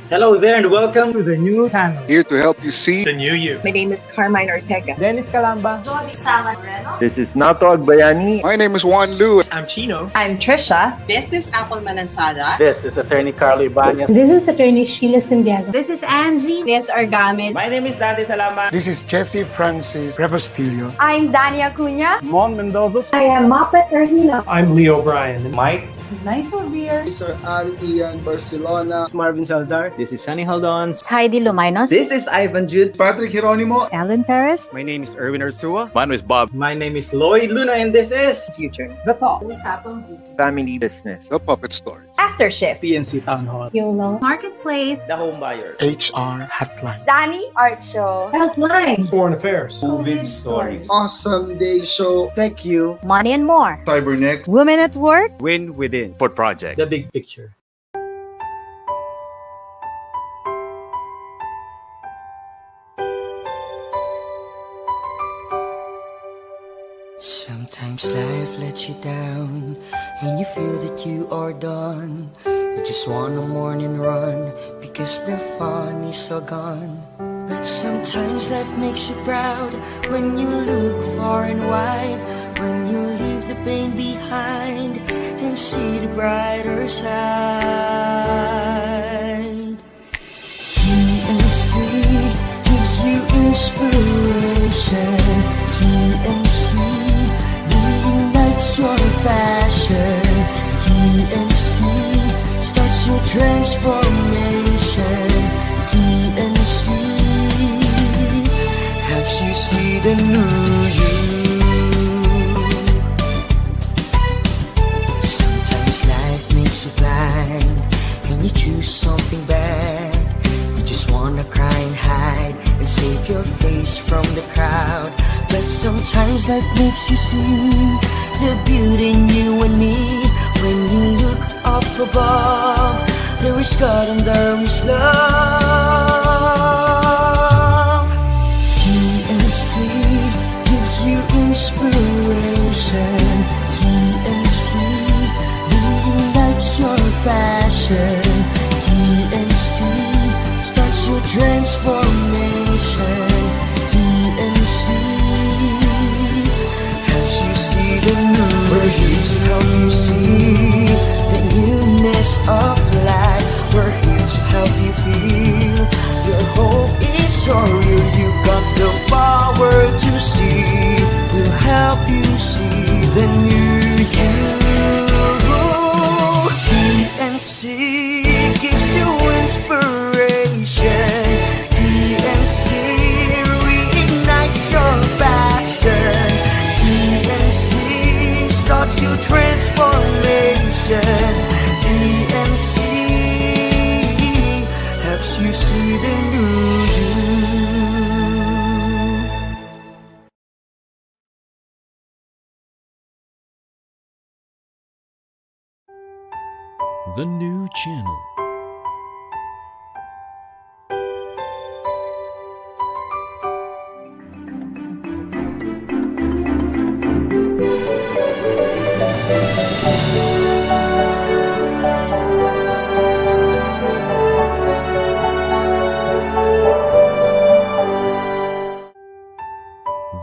Hello there and welcome to the new channel. Here to help you see The new you. My name is Carmine Ortega. Dennis Calamba. This is Nato Agbayani. My name is Juan Lu. I'm Chino. I'm Trisha. This is Apple Manansala. This is Attorney Carlo Ibanez. This is Attorney Sheila Santiago. This is Angie. This is Orgamid. My name is Dante Salama. This is Jesse Francis Rebostillo. I'm Dania Cunha. Mon Mendoza. I am Mapet Erhino. I'm Leo Bryan. Mike. Nice for beer. Sir Al Ian Barcelona. Marvin Salazar. This is Sunny Haldons. Heidi Lumainos. This is Ivan Jude. Patrick Geronimo. Alan Perez. My name is Erwin Ursua. Mine was Bob. My name is Lloyd Luna and this is Future. The Talk. Family Business. The Puppet Stories. After Shift. PNC Town Hall. YOLO. Marketplace. The Home Buyer. HR Hotline. Danny Art Show. Healthline. Foreign Affairs. COVID Stories. Awesome Day Show. Thank you. Money and More. Cybernext. Women at Work. Win Within. Port Project. The Big Picture. Sometimes life lets you down and you feel that you are done. You just want a morning run because the fun is all gone. But sometimes life makes you proud when you look far and wide, when you leave the pain behind and see the brighter side. TNC gives you inspiration. TNC reignites your passion. TNC starts your transformation. TNC helps you see the new you. Sometimes life makes you blind and you choose something bad. You just wanna cry and hide and save your face from the crowd. But sometimes life makes you see the beauty in you and me. When you look up above, there is God and there is love. TNC gives you inspiration. TNC reignites your passion. TNC starts your transformation. TNC helps you see the new. We're here to help you see the newness of life. We're here to help you feel your hope is so real. You got the power to see. We'll help you see the new you. TNC gives you inspiration. TNC reignites your passion. TNC starts your transformation. TNC helps you see the new you. The new channel.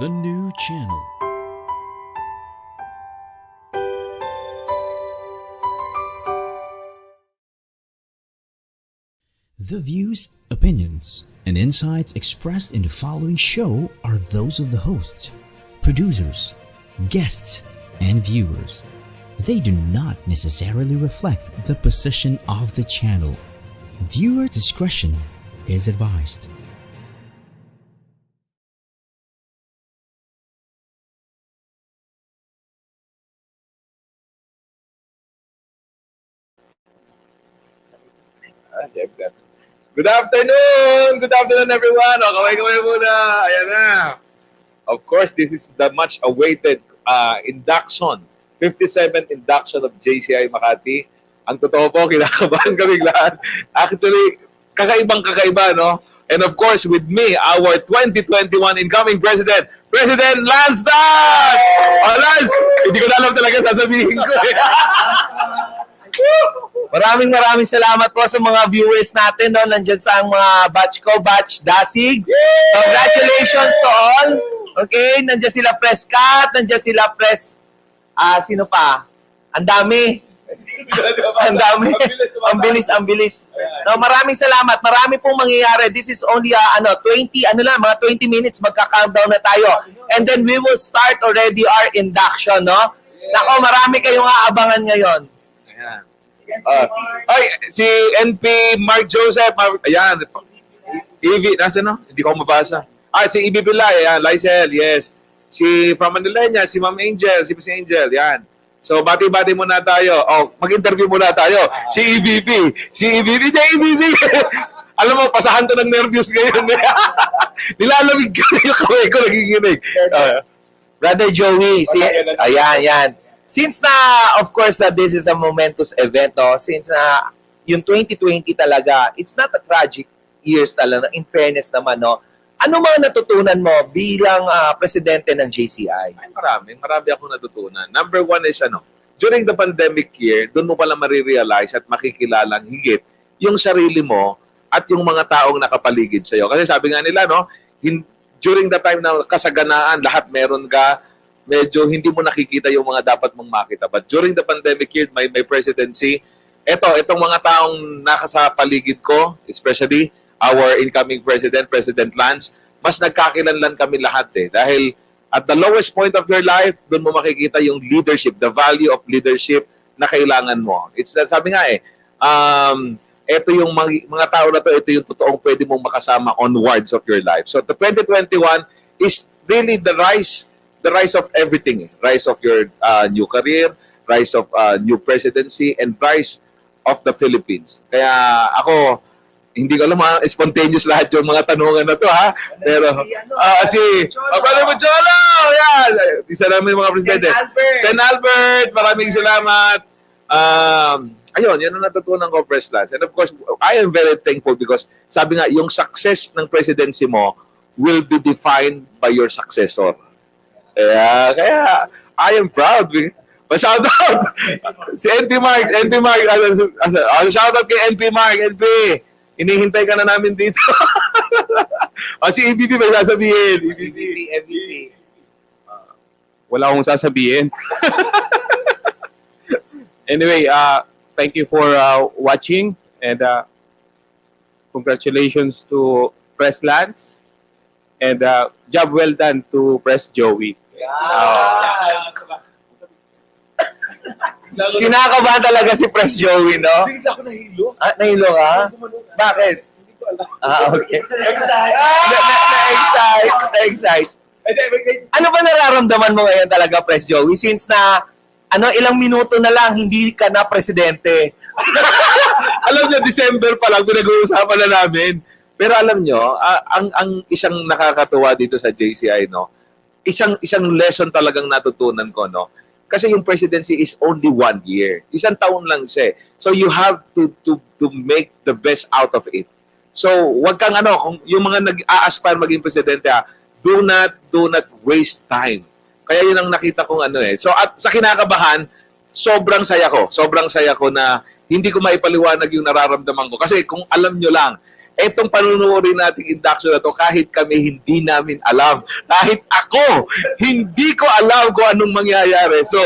The new channel. The views, opinions, and insights expressed in the following show are those of the hosts, producers, guests, and viewers. They do not necessarily reflect the position of the channel. Viewer discretion is advised. Good afternoon! Good afternoon, everyone! O, kaway-kaway muna. Ayan na. Of course, this is the much-awaited induction. 57th induction of JCI Makati. Ang totoo po, kinakabahan kaming lahat. Actually, kakaibang-kakaiba, no? And of course, with me, our 2021 incoming President, President Lance Tan! O, Lance! Hindi ko na alam talaga sasabihin ko. Maraming salamat po sa mga viewers natin, no? Nandyan sa mga batch ko, batch Dasig. Congratulations to all. Okay, nandiyan sila Press Cat, nandiyan sila Press, sino pa? Ang dami. Ang dami. Ang bilis. No, maraming salamat. Marami pong mangyayari. This is only, 20 minutes, magka-countdown na tayo. And then we will start already our induction, no? Nako, marami kayong aabangan ngayon. Ayan. Ay, si NP Mark Joseph. Ayan. EV, nasa no? Hindi ko mabasa. Si EB Bilay, ayan. Lysel, yes. Si from Manila niya, si Ma'am Angel, si Miss Angel, yan. So, bati-bati muna tayo. Mag-interview muna tayo. Si EBP. Alam mo, pasahan to ng nervous ngayon. Nilalamig ka na yung kamay ko, nagiginig. Brother Joey, ayan. Since na, of course, this is a momentous event, no? Since na yung 2020 talaga, it's not a tragic years talaga, in fairness naman, no? Ano mga natutunan mo bilang presidente ng JCI? Ay, marami akong natutunan. Number one is, during the pandemic year, doon mo pala marirealize at makikilalang higit yung sarili mo at yung mga taong nakapaligid sa'yo. Kasi sabi nga nila, no, during the time na kasaganaan, lahat meron ka, medyo hindi mo nakikita yung mga dapat mong makita. But during the pandemic year, my presidency, itong mga taong nakasapaligid ko, especially our incoming President, President Lance, mas nagkakilanlan kami lahat Dahil at the lowest point of your life, doon mo makikita yung leadership, the value of leadership na kailangan mo. Sabi nga ito yung mga tao na ito yung totoong pwede mong makasama onwards of your life. So the 2021 is really the rise of everything. Rise of your new career, rise of new presidency, and rise of the Philippines. Kaya ako, hindi ko alam spontaneous lahat yung mga tanungan na to, ha? Pero, Brother Majolo! Yan! Isa namin yung mga presidente. Sen Albert! Maraming salamat! Ayun, yan ang natutunan ko, Press Lance. And of course, I am very thankful because sabi nga, yung success ng presidency mo will be defined by your successor. Kaya I am proud. Shout out! Si NP Mark. Shout out kay NP Mark. NP! Inihintay ka na namin dito. Si EBP may sasabihin. MVP. Wala akong sasabihin. Anyway, thank you for watching and congratulations to Press Lance and job well done to Press Joey. Kinakabahan talaga si Press Joey, no? Hindi ako nahilo. Nahilo ka? Bakit? Hindi ko alam. Okay. Na-excite. Ano ba nararamdaman mo ngayon talaga, Press Joey? Since na, ilang minuto na lang, hindi ka na presidente. Alam nyo, December pa lang, pinag-uusapan na namin. Pero alam nyo, ang isang nakakatuwa dito sa JCI, no? Isang lesson talagang natutunan ko, no? Kasi yung presidency is only 1 year. Isang taon lang siya. So you have to make the best out of it. So wag kang kung yung mga nag-a-aspire maging presidente, do not waste time. Kaya yun ang nakita kong So at sa kinakabahan, sobrang saya ko na hindi ko maipaliwanag yung nararamdaman ko. Kasi kung alam nyo lang, etong panunuorin nating induction na to, kahit kami hindi namin alam. Kahit ako, hindi ko alam kung anong mangyayari. So,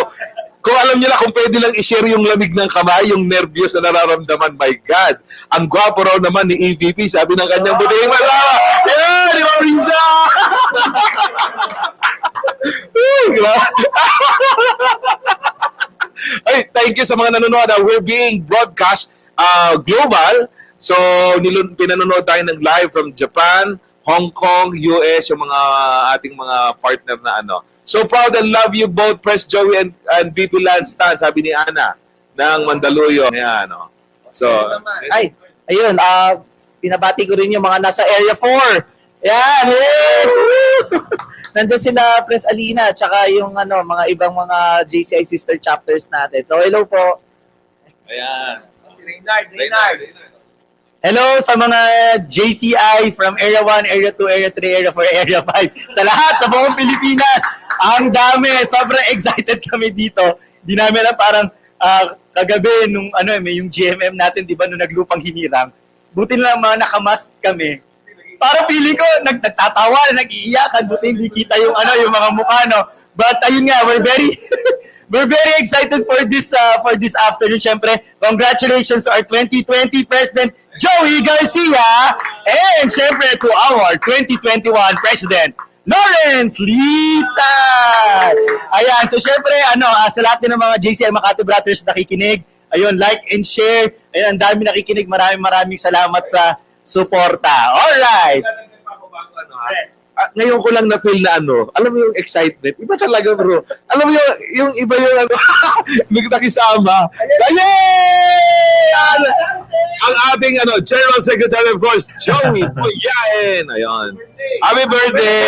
kung alam nyo lang, kung pwede lang i-share yung lamig ng kamay, yung nervyos na nararamdaman, my God. Ang gwapo raw naman ni EVP, sabi ng kanyang buding malawa. Yeah, di ba, Risa? Ay, thank you sa mga nanonood. We're being broadcast global. So, pinanonood tayo ng live from Japan, Hong Kong, US, yung mga ating mga partner na So proud and love you both, Press Joey and BP Lance Tan, sabi ni Ana ng Mandaluyong. Ayan, So, ayun, pinabati ko rin yung mga nasa Area 4. Yan, yes! Nandiyan sila, Press Alina, tsaka yung mga ibang mga JCI sister chapters natin. So, hello po. Ayan. Si Reynard. Hello sa mga JCI from Area 1, Area 2, Area 3, Area 4, Area 5. Sa lahat, sa buong Pilipinas. Ang dami. Sobrang excited kami dito. Di namin parang kagabi nung may yung GMM natin, 'di ba, nung naglupang hinirang. Buti na lang mga nakamask kami. Para feeling ko nagtatawa, nag-iiyakan, buti hindi kita yung yung mga mukha, no. But ayun nga, we're very excited for this afternoon. Syempre, congratulations to our 2020 President Joey Garcia and syempre to our 2021 President Lawrence Lita. Ayan, so syempre sa lahat din ng mga JCI Makati Brothers nakikinig, ayun, like and share. Ayun, ang dami nakikinig. Maraming salamat sa suporta. Alright. Yes. Ngayon ko lang na-feel na alam mo yung excitement. Iba talaga, bro. Alam mo yung iba yung nakisama. So, yay! Ang ating General Secretary, of course, Joey Puyain. Ayun. Happy birthday!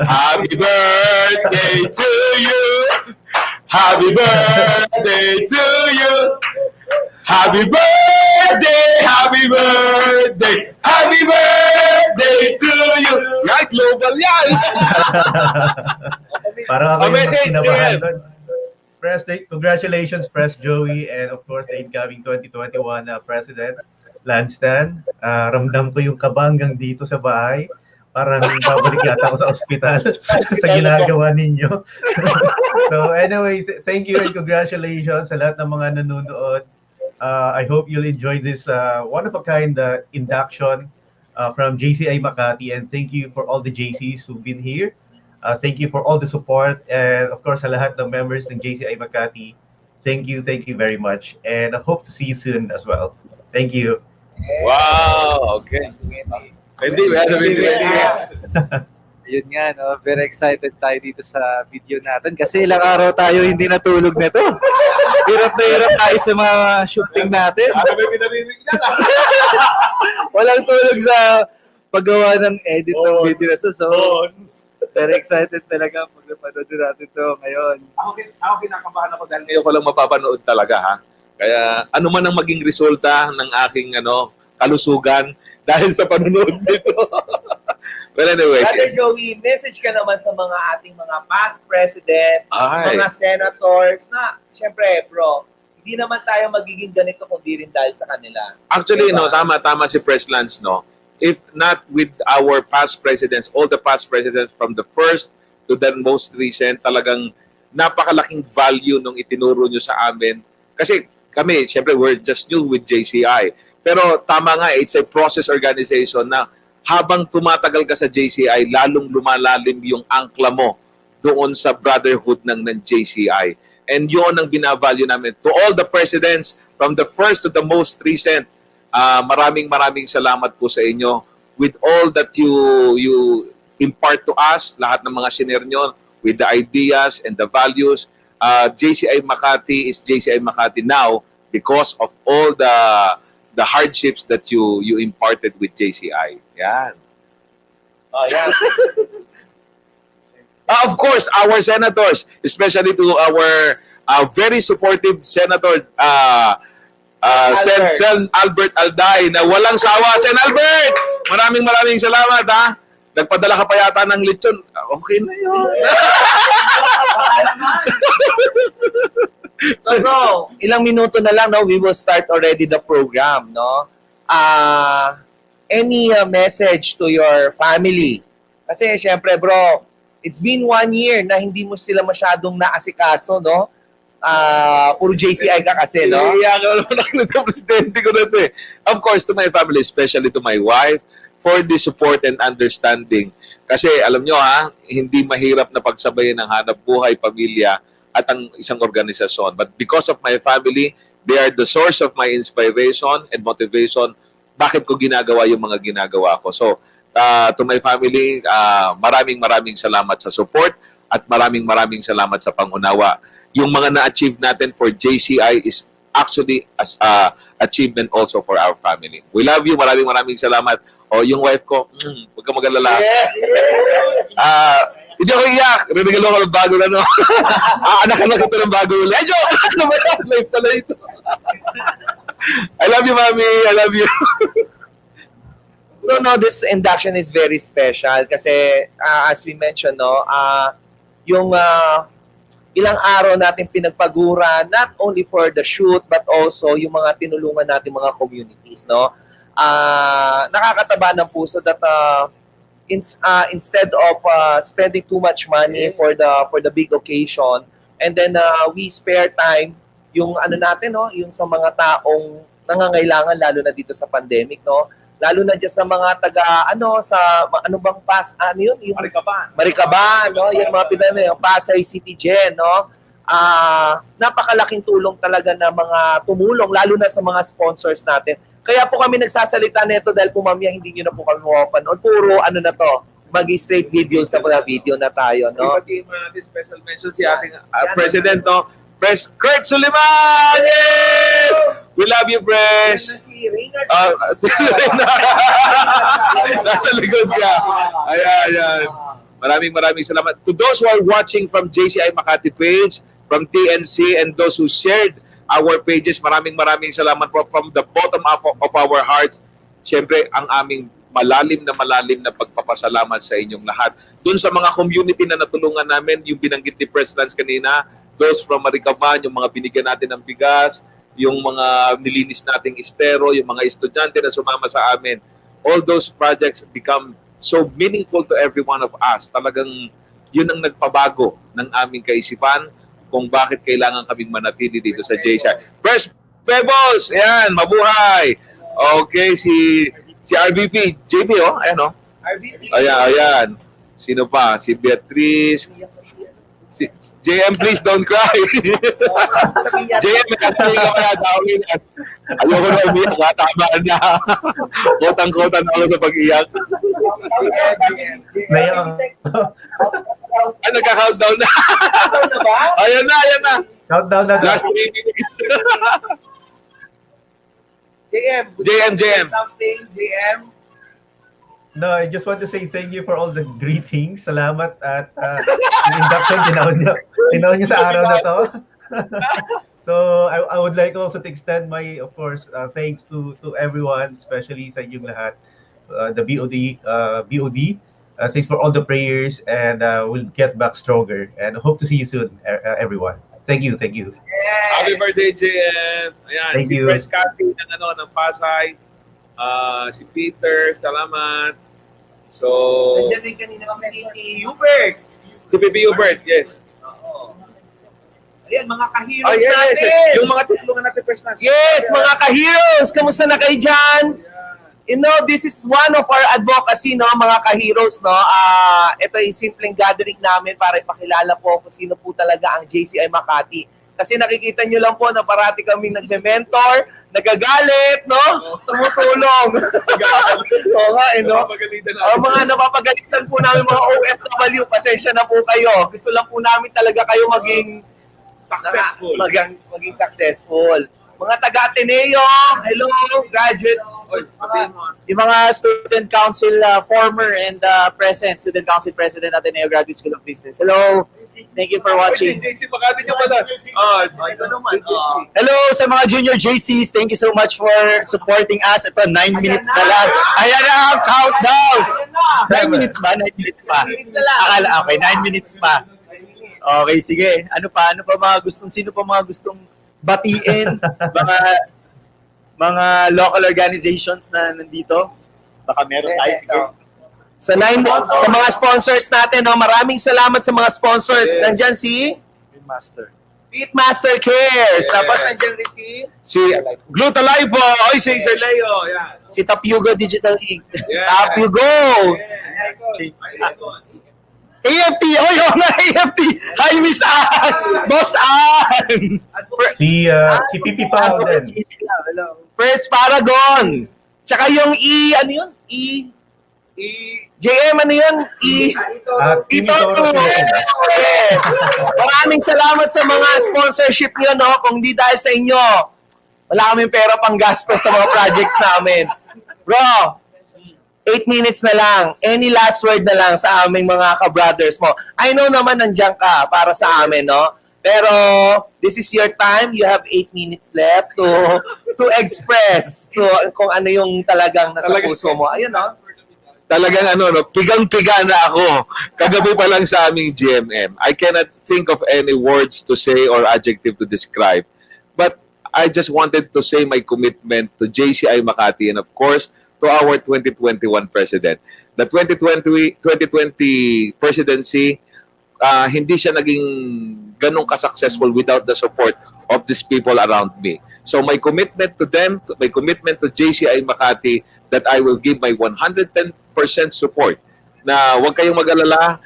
Happy birthday to you! Happy birthday to you! Happy birthday! Happy birthday! Happy birthday to you! Yan, global yan! Parang ako yung message, kinabahan doon. Congratulations, Press Joey, and of course, the incoming 2021 President, Lanstan. Ramdam ko yung kaba hanggang dito sa bahay. Parang babalik yata ako sa ospital sa ginagawa ninyo. So anyway, thank you and congratulations sa lahat ng mga nanonood. I hope you'll enjoy this one-of-a-kind induction from JCI Makati, and thank you for all the JCs who've been here. Thank you for all the support, and of course sa lahat ng members ng JCI Makati. Thank you very much, and I hope to see you soon as well. Thank you. Wow! Okay. Hindi. Ayun nga, no? Very excited tayo dito sa video natin kasi ilang araw tayo hindi natulog nito. Hirap na hirap tayo sa mga shooting natin. Walang tulog sa paggawa ng edit ng video na to. So, very excited talaga pag napanood natin to ngayon. Ako kinakabahan ako dahil ngayon ko lang mapapanood talaga, ha? Kaya ano man ang maging resulta ng aking kalusugan dahil sa panonood nito. Well, anyways. Brother Joey, message ka naman sa mga ating mga past president, mga senators na, syempre, bro, hindi naman tayo magiging ganito kundi rin dahil sa kanila. Actually, diba? Tama si Press Lance, no? If not with our past presidents, all the past presidents from the first to the most recent, talagang napakalaking value nung itinuro nyo sa amin. Kasi kami, syempre, we're just new with JCI. Pero tama nga, it's a process organization na habang tumatagal ka sa JCI, lalong lumalalim yung angkla mo doon sa brotherhood ng JCI. And yun ang binavalue namin. To all the presidents, from the first to the most recent, maraming salamat po sa inyo with all that you impart to us, lahat ng mga senior nyo, with the ideas and the values. JCI Makati is JCI Makati now because of all the hardships that you imparted with JCI. Yan. Oh, yeah. Of course, our senators, especially to our very supportive Senator Sen Albert Alday na walang sawa. Sen Albert, maraming salamat, ha. Nagpadala ka pa yata ng lechon. Okay na yun. So bro, ilang minuto na lang, no, we will start already the program, no? Any message to your family? Kasi syempre bro, it's been 1 year na hindi mo sila masyadong naasikaso, no? Puro JCI ka kasi, no? Iyakan naman ako presidente ko na ito, eh. Of course, to my family, especially to my wife, for the support and understanding. Kasi alam nyo, ha, hindi mahirap na pagsabayin ng hanap buhay, pamilya, at ang isang organisasyon. But because of my family, they are the source of my inspiration and motivation. Bakit ko ginagawa yung mga ginagawa ko? So, to my family, maraming salamat sa support at maraming salamat sa pangunawa. Yung mga na-achieve natin for JCI is actually as achievement also for our family. We love you. Maraming salamat. O, yung wife ko, huwag ka mag-alala. Hindi ako iyak. Rinigalo ko ng bago na, no? Anak-anak ito ng bago. Lejo! Ano ba yan? Life pala ito. I love you, Mami. I love you. So, no, this induction is very special kasi, as we mentioned, no, yung ilang araw natin pinagpagura, not only for the shoot, but also yung mga tinulungan natin mga communities, no? Nakakataba ng puso that instead of spending too much money for the big occasion, and then we spare time yung ano natin, no, yung sa mga taong nangangailangan, lalo na dito sa pandemic, no, lalo na dyan sa mga ano bang yung Marikaban, no, yung mga pinano, yung Pasay City Gen, no, napakalaking tulong talaga na mga tumulong, lalo na sa mga sponsors natin. Kaya po kami nagsasalita nito dahil po mamaya hindi nyo na po kami mapapanood. Puro ano na to, mag-straight videos na pala, video na tayo, no? Special mention si ating President, no? Pres Kurt Suleiman! Yes! We love you, Pres! Nasa likod ka. Ayan. Maraming salamat. To those who are watching from JCI Makati page, from TNC, and those who shared our pages, maraming salamat po from the bottom of our hearts. Siyempre, ang aming malalim na pagpapasalamat sa inyong lahat. Doon sa mga community na natulungan namin, yung binanggit ni Pres Lance kanina, those from Marikaban, yung mga binigyan natin ng bigas, yung mga nilinis nating estero, yung mga estudyante na sumama sa amin. All those projects become so meaningful to every one of us. Talagang yun ang nagpabago ng aming kaisipan kung bakit kailangan kaming manatili dito sa JCI. First Pebbles, ayan, mabuhay. Okay, si RBP, JB, oh, ayan, oh. RBP. Ayan. Sino pa? Si Beatrice. JM, please don't cry. JM, nakasabi ka pala. Ayoko na umiyak. Tama na. Kotang-kota na ako sa pag-iyak. Nagka-countdown na. Ayan na. Countdown na. Last 3 minutes. JM. Something, JM. No, I just want to say thank you for all the greetings. Salamat at yung induction, tinawag niyo sa araw na to. So I would like also to extend my, of course, thanks to everyone, especially sa inyong lahat, the BOD. Thanks for all the prayers, and we'll get back stronger. And hope to see you soon, everyone. Thank you. Yes. Happy birthday, JM. Ayan, thank si you. Pres Cathy ng Pasay. Si Peter, salamat. So, nandiyan rin kanina si Pipi Hubert. Si Pipi Hubert, yes. Ayan, mga ka-heroes natin. Yung mga tulungan natin, Pres Lance. Yes, mga ka-heroes. Kamusta na kayo dyan? You know, this is one of our advocacy, no, mga ka-heroes, no. Ito ay simpleng gathering namin para ipakilala po kung sino po talaga ang JCI Makati. Kasi nakikita nyo lang po na parati kami nagme-mentor, nagagalit, no? Tumutulong. Oo nga, no? Mga napapagalitan po namin mga OFW, pasensya na po kayo. Gusto lang po namin talaga kayo maging successful. Maging successful. Mga taga-Ateneo, hello, graduates. Yung mga student council former and present, student council president Ateneo Graduate School of Business. Hello. Thank you for watching. JC Makati nyo ba Hello sa mga junior JCs. Thank you so much for supporting us. Ito, 9 minutes na lang. Ayan na, countdown. 9 minutes ba? 9 minutes pa. Akala, okay, 9 minutes pa. Okay, sige. Ano pa sino pa mga gustong batiin? Mga local organizations na nandito? Baka meron tayo, sige. Sa mga sponsors natin, no, maraming salamat sa mga sponsors. Nandyan si Pitmaster Cares. Tapos nandyan rin si Glutalive po. Oy, si Sir Leo. Yeah. Si Tapyugo Digital Inc. Yeah. Tapyugo. AFT. Oy, AFT. Hi, Miss Ann. Boss Ann. Si Pipi Pao din. First Paragon. Tsaka yung JM, ano yun? Ito. Yes. Maraming salamat sa mga sponsorship nyo, no? Kung di dahil sa inyo, wala kaming pera pang gasto sa mga projects namin. Bro, 8 minutes na lang. Any last word na lang sa aming mga ka-brothers mo. I know naman nandiyan ka para sa amin, no? Pero this is your time. You have 8 minutes left to express kung ano yung talagang nasa puso mo. Ayun, no? talagang pigang-piga na ako. Kagabi pa lang sa aming GMM. I cannot think of any words to say or adjective to describe. But I just wanted to say my commitment to JCI Makati and of course to our 2021 President. The 2020 presidency, hindi siya naging ganun ka-successful without the support of these people around me. So my commitment to them, my commitment to JCI Makati, that I will give my 110% support. Na huwag kayong mag-alala,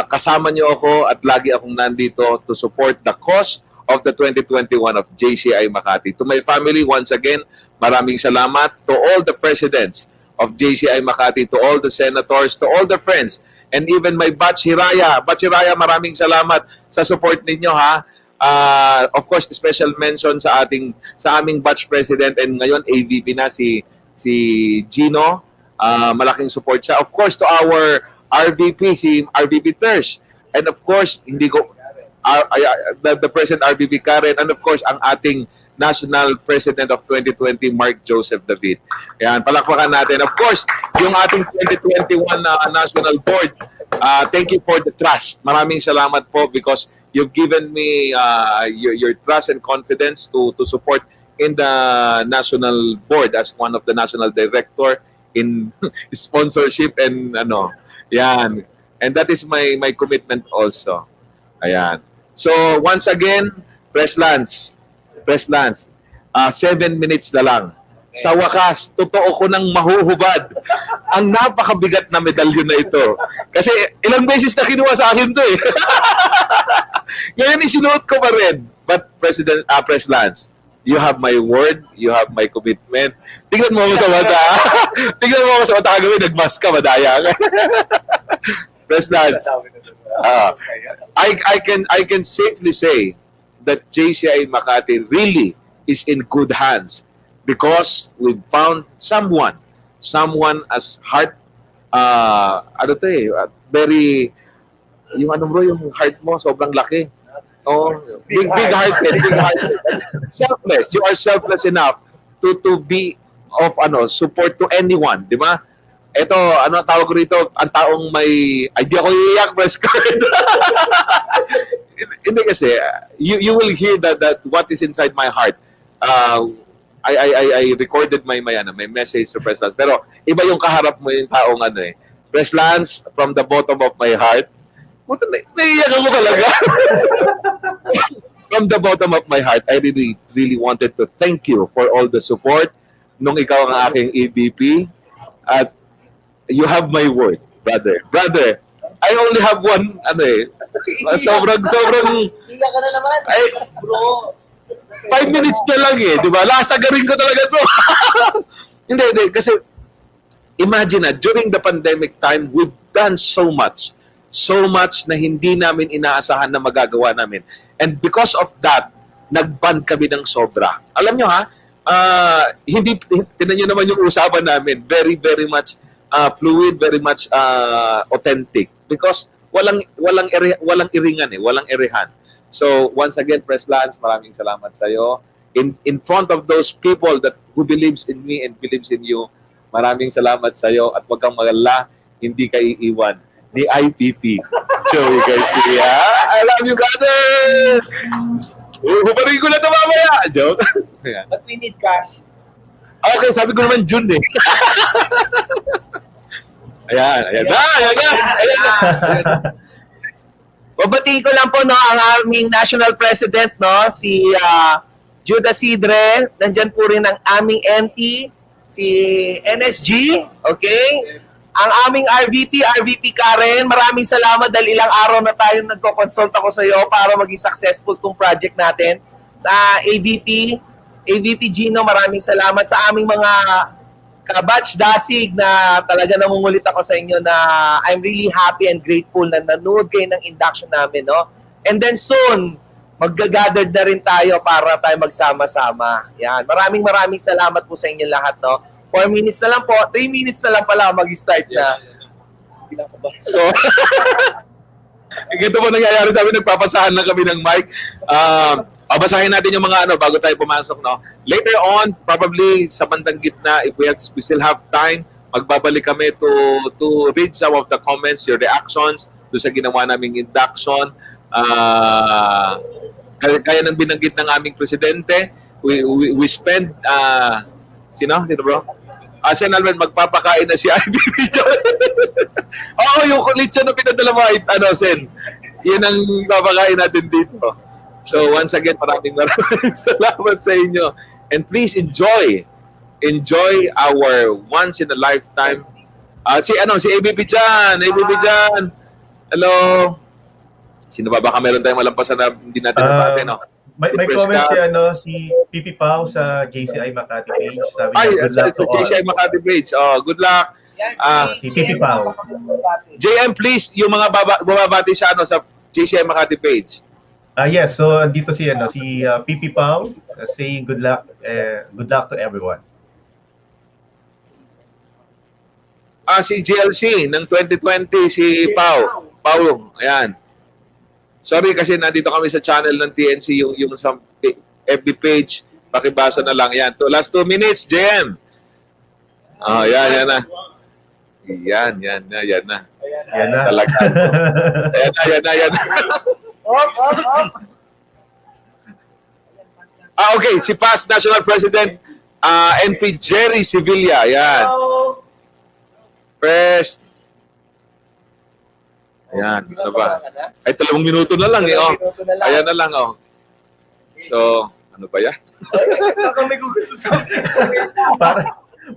kasama niyo ako at lagi akong nandito to support the cause of the 2021 of JCI Makati. To my family, once again, maraming salamat. To all the presidents of JCI Makati, to all the senators, to all the friends, and even my batch Hiraya. Batch Hiraya, maraming salamat sa support ninyo, ha. Of course, special mention sa aming batch president and ngayon AVP na si Gino. Malaking support siya. Of course, to our RVP, si RVP Tersh. And of course, the President RVP Karen. And of course, ang ating National President of 2020, Mark Joseph David. Ayan, palakpakan natin. Of course, yung ating 2021 National Board, thank you for the trust. Maraming salamat po because you've given me your trust and confidence to support in the National Board as one of the National Director in sponsorship and yan. And that is my commitment also. Ayan. So once again, Press Lance, 7 minutes na lang. Sa wakas, totoo ko nang mahuhubad ang napakabigat na medalyon na ito. Kasi ilang beses na kinuha sa akin to eh. Ngayon isinuot ko pa rin. But Press Lance, you have my word, you have my commitment. Tingnan mo ako sa mata. Tingnan mo ako sa mata kagabi, nagmask ka, madaya ka. Press Lance, I can safely say that JCI Makati really is in good hands because we've found someone as heart, very, yung yung heart mo, sobrang laki. Oh, big-hearted. Selfless. You are selfless enough to be of support to anyone, di ba? Ito, tawag ko rito, ang taong may, di ako iiyak, press card. Hindi kasi, you will hear that what is inside my heart. I recorded my message to Press Lance. Pero iba yung kaharap mo yung taong Press Lance, from the bottom of my heart, naiiyak ako talaga. From the bottom of my heart, I really wanted to thank you for all the support nung ikaw ang aking EVP. At you have my word, brother. Brother, I only have one, sobrang, Iyak ka na naman. ay, bro, 5 minutes na lang eh, di ba? Lasagarin ko talaga to. Hindi, kasi imagine during the pandemic time, we've done so much na hindi namin inaasahan na magagawa namin. And because of that, nag-ban kami ng sobra. Alam nyo tinan nyo naman yung usapan namin, very, very much fluid, very much authentic. Because walang iringan walang irihan. So once again, Press Lance, maraming salamat sa iyo. In front of those people who believes in me and believes in you, maraming salamat sa iyo at wag kang mag-alala, hindi ka iiwan ni IPP. Joey Garcia. I love you, brother! Huparin ko na ito mamaya! Joke. But we need cash. Okay, sabi ko naman June eh. Ayan na. Babatiin ko lang po ang aming National President, si Judah Sidre. Nandyan po rin ang aming NT, si NSG. Okay? Ang aming RVP Karen, maraming salamat dahil ilang araw na tayo nagko-consult ako sa iyo para maging successful tong project natin. Sa AVP Gino, maraming salamat sa aming mga kabatch dasig na talaga namungulit ako sa inyo na I'm really happy and grateful na nanood kayo ng induction namin, And then soon, mag-gather na rin tayo para tayo magsama-sama. Yan. Maraming salamat po sa inyo lahat, 4 minutes na lang po. 3 minutes na lang pala mag-start na. So, ganito po nangyayari sa amin. Nagpapasahan lang kami ng mic. Babasahin natin yung mga bago tayo pumasok. Later on, probably sa bandang gitna, if we still have time, magbabalik kami to read some of the comments, your reactions doon sa ginawa naming induction. Kaya ng binanggit ng aming presidente, we spend, sino bro? Sen Alvin, magpapakain na si IBB dyan. Oo, yung lechon na pinadala mo, Sen. Yun ang papakain natin dito. So once again, maraming salamat sa inyo. And please enjoy our once in a lifetime. Si ABB dyan. Hello. Sino ba? Baka meron tayong malampasan na hindi natin natin, no? May comment si Pipi Pao sa JCI Makati page. Sabi niya, sa JCI Makati page. Oh, good luck. Si Pipi Pao. JM, please, yung mga bumabati sa sa JCI Makati page. Yes, so dito si Pipi Pao saying good luck to everyone. Si GLC ng 2020, si Paulo. Ayan. Sorry kasi nandito kami sa channel ng TNC, yung sa FB page. Pakibasa na lang. Yan. Last 2 minutes, JM. Yan na. Yan na. Yan na. Talaga. Yan na. Op. Okay. Si past National President NP Jerry Sevilla. Yan. Press. Ayan, ano ba? Ay, 3 minuto na lang Ayan na lang So, ano ba yan? Ako may gusto sa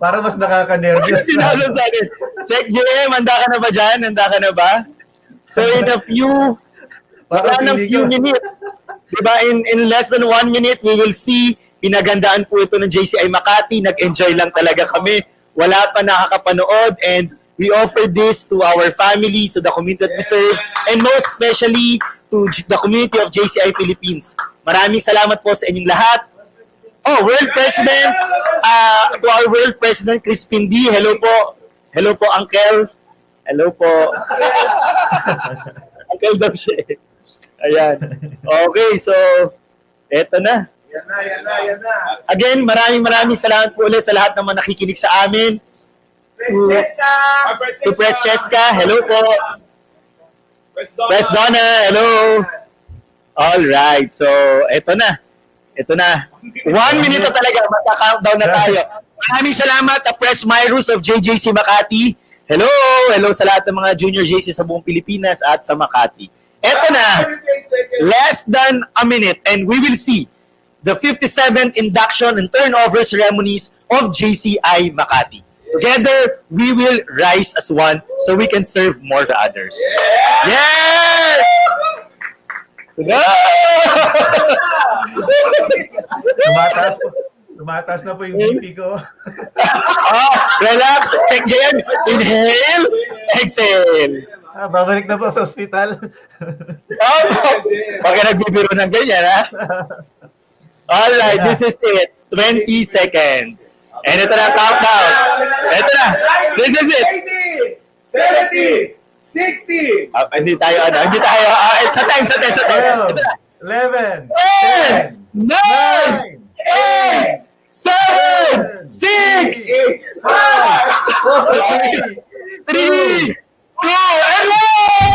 para mas nakaka-nervous. Sek JM, handa ka na ba dyan? Handa ka na ba? So in a few minutes, diba, in less than 1 minute, we will see, pinagandaan po ito ng JCI Makati, nag-enjoy lang talaga kami, wala pa nakakapanood, and we offer this to our families, to the community that we serve, and most especially to the community of JCI Philippines. Maraming salamat po sa inyong lahat. World President, to our World President Crispin D, hello po. Hello po, Uncle. Hello po. Uncle daw siya. Ayan. Okay, so, eto na. Yan na. Again, maraming salamat po ulit sa lahat naman nakikinig sa amin. To Press Cheska, hello po. Press Donna, hello. All right, so eto na. 1 minute na talaga, magka-countdown na tayo. Maraming salamat, Press Myrus of JJC Makati. Hello sa lahat ng mga junior JC sa buong Pilipinas at sa Makati. Eto na, less than a minute, and we will see the 57th induction and turnover ceremonies of JCI Makati. Together, we will rise as one so we can serve more to others. Yes! Tumataas na po yung BP ko. Relax. Take Jen. Inhale. Exhale. Babalik na po sa ospital. Pag nagbibiro ng ganyan, ha? Alright, this is it. 20 seconds. And ito na, countdown. Ito na. This is it. 70, 60. Hindi tayo. Sa time. Ito na. 11, 10, 9, 8, 7, 6, 5, 4, 3, 2, and 1!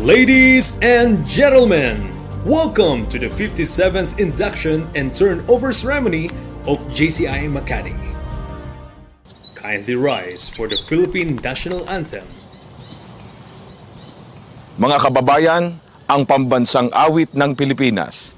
Ladies and gentlemen, welcome to the 57th Induction and Turnover Ceremony of JCI Makati. Kindly rise for the Philippine National Anthem. Mga kababayan, ang pambansang awit ng Pilipinas.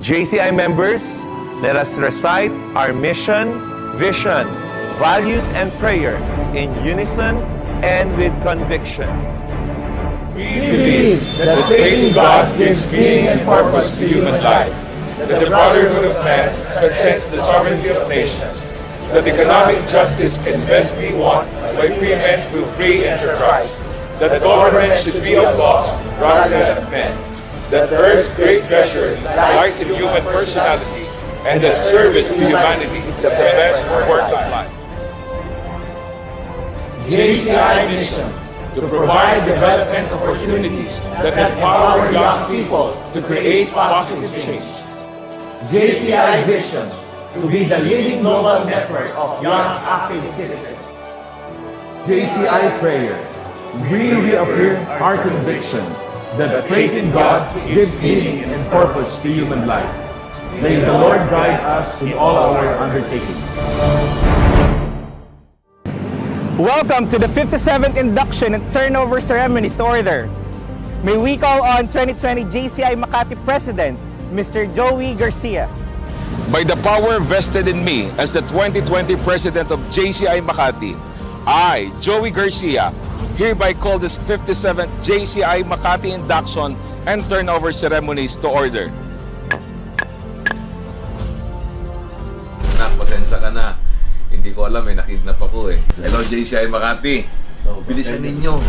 JCI members, let us recite our mission, vision, values, and prayer in unison and with conviction. We believe that the faith in God gives meaning and purpose to human life, that the brotherhood of man transcends the sovereignty of nations, that economic justice can best be won by free men through free enterprise, that government should be of laws rather than of men, that the earth's great treasure lies in human personality, and that service to humanity is the best work of life. JCI mission to provide development opportunities that empower young people to create positive change. JCI vision to be the leading global network of young active citizens. JCI prayer, we reaffirm our conviction that faith in God gives meaning and purpose to human life. May the Lord guide us in all our undertakings. Welcome to the 57th Induction and Turnover Ceremonies to order. May we call on 2020 JCI Makati President, Mr. Joey Garcia. By the power vested in me as the 2020 President of JCI Makati, I, Joey Garcia, hereby call this 57th JCI Makati Induction and Turnover Ceremonies to order. Pasensya ka na. Hindi ko alam, nakidnap ako eh. Hello JCI Makati. Bilisan ninyo.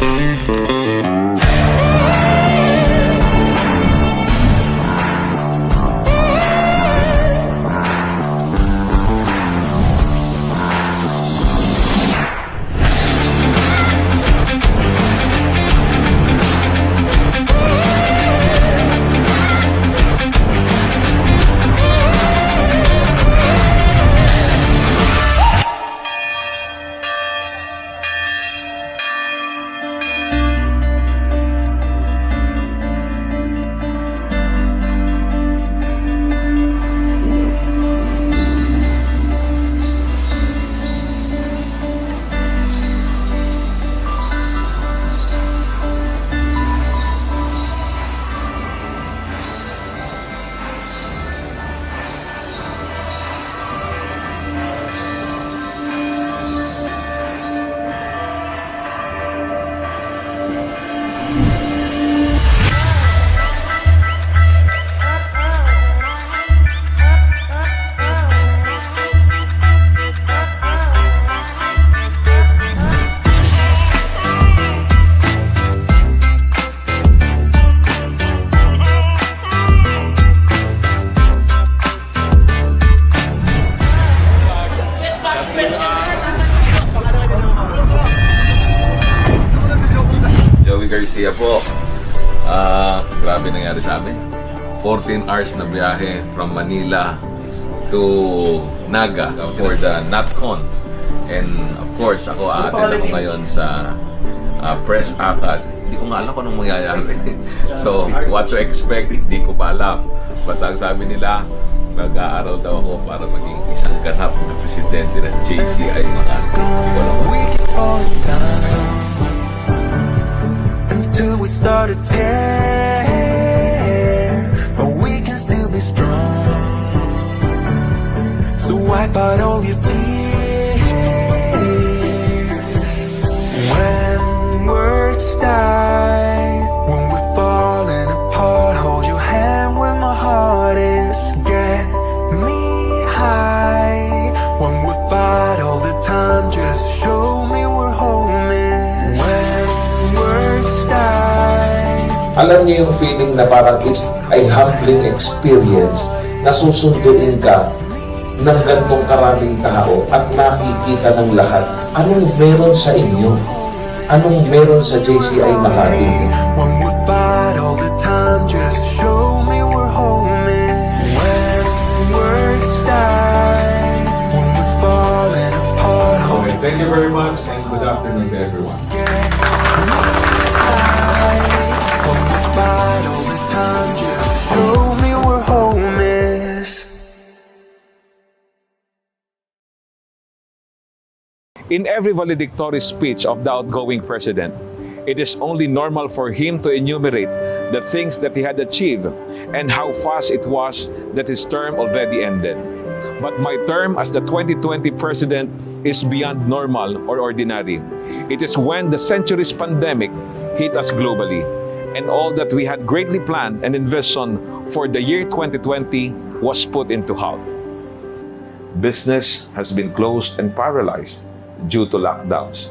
Garcia po. Grabe nangyari sa amin. 14 hours na biyahe from Manila to Naga for the NatCon. And of course, ako aattend ako ngayon sa press akad. Hindi ko nga alam kung anong mangyayari. So, what to expect, hindi ko pa alam. Basta ang sabi nila, Mag-aaral daw ako para maging isang ganap na presidente ng JCI Makati. Until we start to tear, but we can still be strong. So wipe out all your tears. When words die, when we're falling apart, hold your hand where my heart is. Get me high. When we fight all the time, just show me where home is. When words die. Alam niyo yung feeling na parang it's a humbling experience na susunduin ka ng gantong karaming tao at nakikita ng lahat anong meron sa inyo, anong meron sa JCI Makati. When we fight all the time, just show me where home is. When words die, when we're falling apart. Okay, thank you very much and good afternoon to everyone. When we fight all the time, just show me where home is. In every valedictory speech of the outgoing president, it is only normal for him to enumerate the things that he had achieved and how fast it was that his term already ended. But my term as the 2020 president is beyond normal or ordinary. It is when the century's pandemic hit us globally, and all that we had greatly planned and envisioned for the year 2020 was put into halt. Business has been closed and paralyzed due to lockdowns.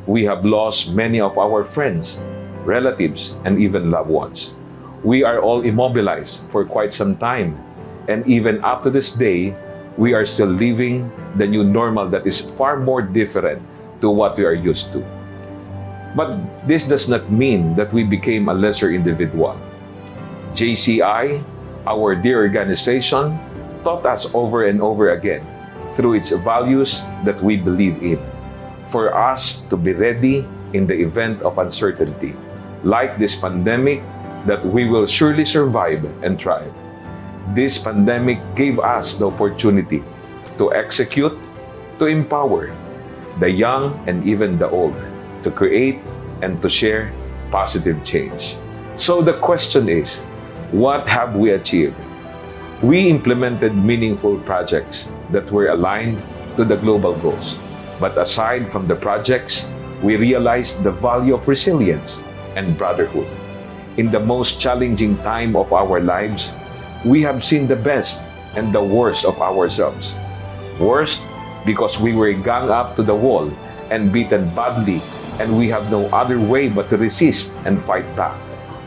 We have lost many of our friends, relatives, and even loved ones. We are all immobilized for quite some time, and even up to this day, we are still living the new normal that is far more different to what we are used to. But this does not mean that we became a lesser individual. JCI, our dear organization, taught us over and over again through its values that we believe in, for us to be ready in the event of uncertainty, like this pandemic, that we will surely survive and thrive. This pandemic gave us the opportunity to execute, to empower the young and even the old, to create and to share positive change. So the question is, what have we achieved? We implemented meaningful projects that were aligned to the global goals. But aside from the projects, we realized the value of resilience and brotherhood. In the most challenging time of our lives, we have seen the best and the worst of ourselves. Worst, because we were ganged up to the wall and beaten badly, and we have no other way but to resist and fight back.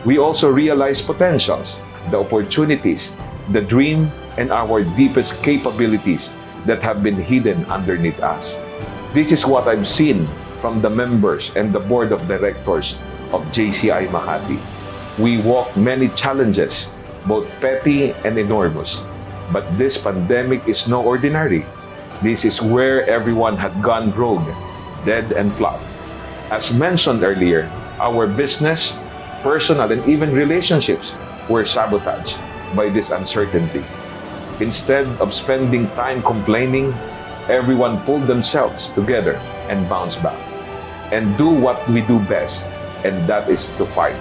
We also realized potentials, the opportunities, the dream, and our deepest capabilities that have been hidden underneath us. This is what I've seen from the members and the board of directors of JCI Makati. We walked many challenges, both petty and enormous. But this pandemic is no ordinary. This is where everyone had gone rogue, dead and flopped. As mentioned earlier, our business, personal, and even relationships were sabotaged by this uncertainty. Instead of spending time complaining, everyone pulled themselves together and bounced back and do what we do best, and that is to fight.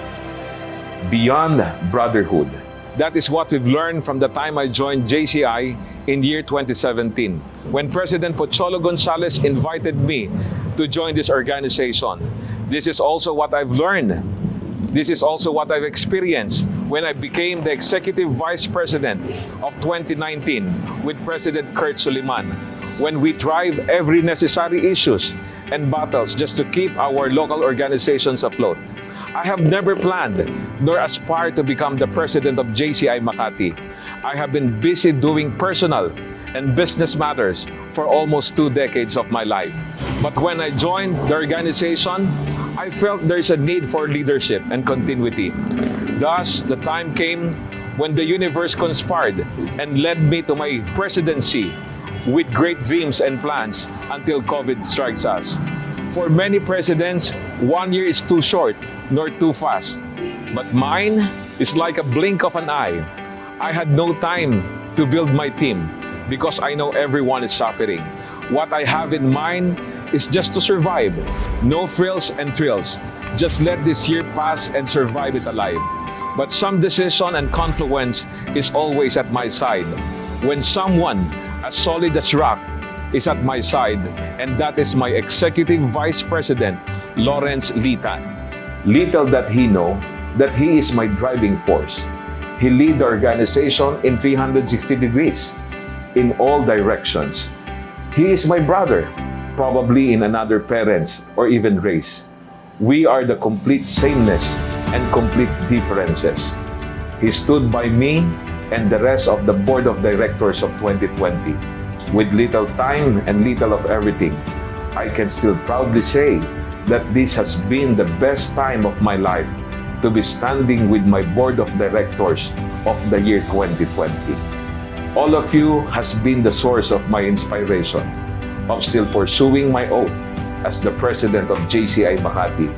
Beyond brotherhood. That is what we've learned from the time I joined JCI in year 2017, when President Pocholo Gonzales invited me to join this organization. This is also what I've learned. This is also what I've experienced when I became the Executive Vice President of 2019 with President Kurt Suliman, when we drive every necessary issues and battles just to keep our local organizations afloat. I have never planned nor aspired to become the president of JCI Makati. I have been busy doing personal and business matters for almost 2 decades of my life. But when I joined the organization, I felt there's a need for leadership and continuity. Thus, the time came when the universe conspired and led me to my presidency with great dreams and plans until COVID strikes us. For many presidents, 1 year is too short nor too fast. But mine is like a blink of an eye. I had no time to build my team because I know everyone is suffering. What I have in mind is just to survive. No frills and thrills. Just let this year pass and survive it alive. But some decision and confluence is always at my side. When someone as solid as rock is at my side, and that is my Executive Vice President, Lawrence Litan. Little that he know that he is my driving force. He lead the organization in 360 degrees, in all directions. He is my brother, probably in another parents or even race. We are the complete sameness and complete differences. He stood by me and the rest of the board of directors of 2020. With little time and little of everything, I can still proudly say that this has been the best time of my life to be standing with my board of directors of the year 2020. All of you has been the source of my inspiration of still pursuing my oath as the president of JCI Makati,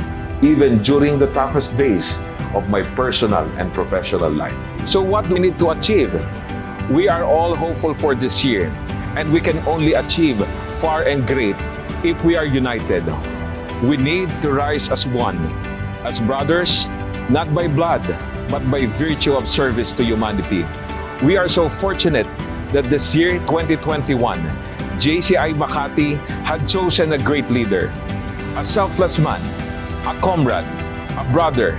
even during the toughest days of my personal and professional life. So what do we need to achieve? We are all hopeful for this year, and we can only achieve far and great if we are united. We need to rise as one, as brothers, not by blood, but by virtue of service to humanity. We are so fortunate that this year, 2021, JCI Makati had chosen a great leader, a selfless man, a comrade, a brother.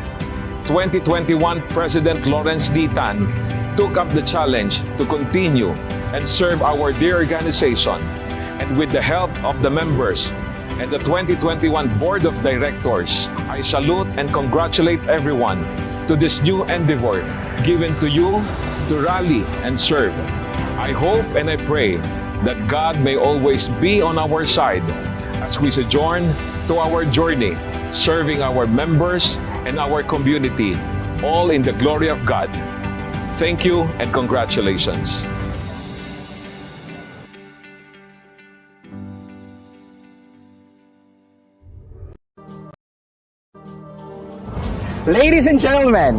2021 President Lawrence Litan took up the challenge to continue and serve our dear organization. And with the help of the members and the 2021 Board of Directors, I salute and congratulate everyone to this new endeavor given to you to rally and serve. I hope and I pray that God may always be on our side as we sojourn to our journey, serving our members and our community, all in the glory of God. Thank you and congratulations. Ladies and gentlemen,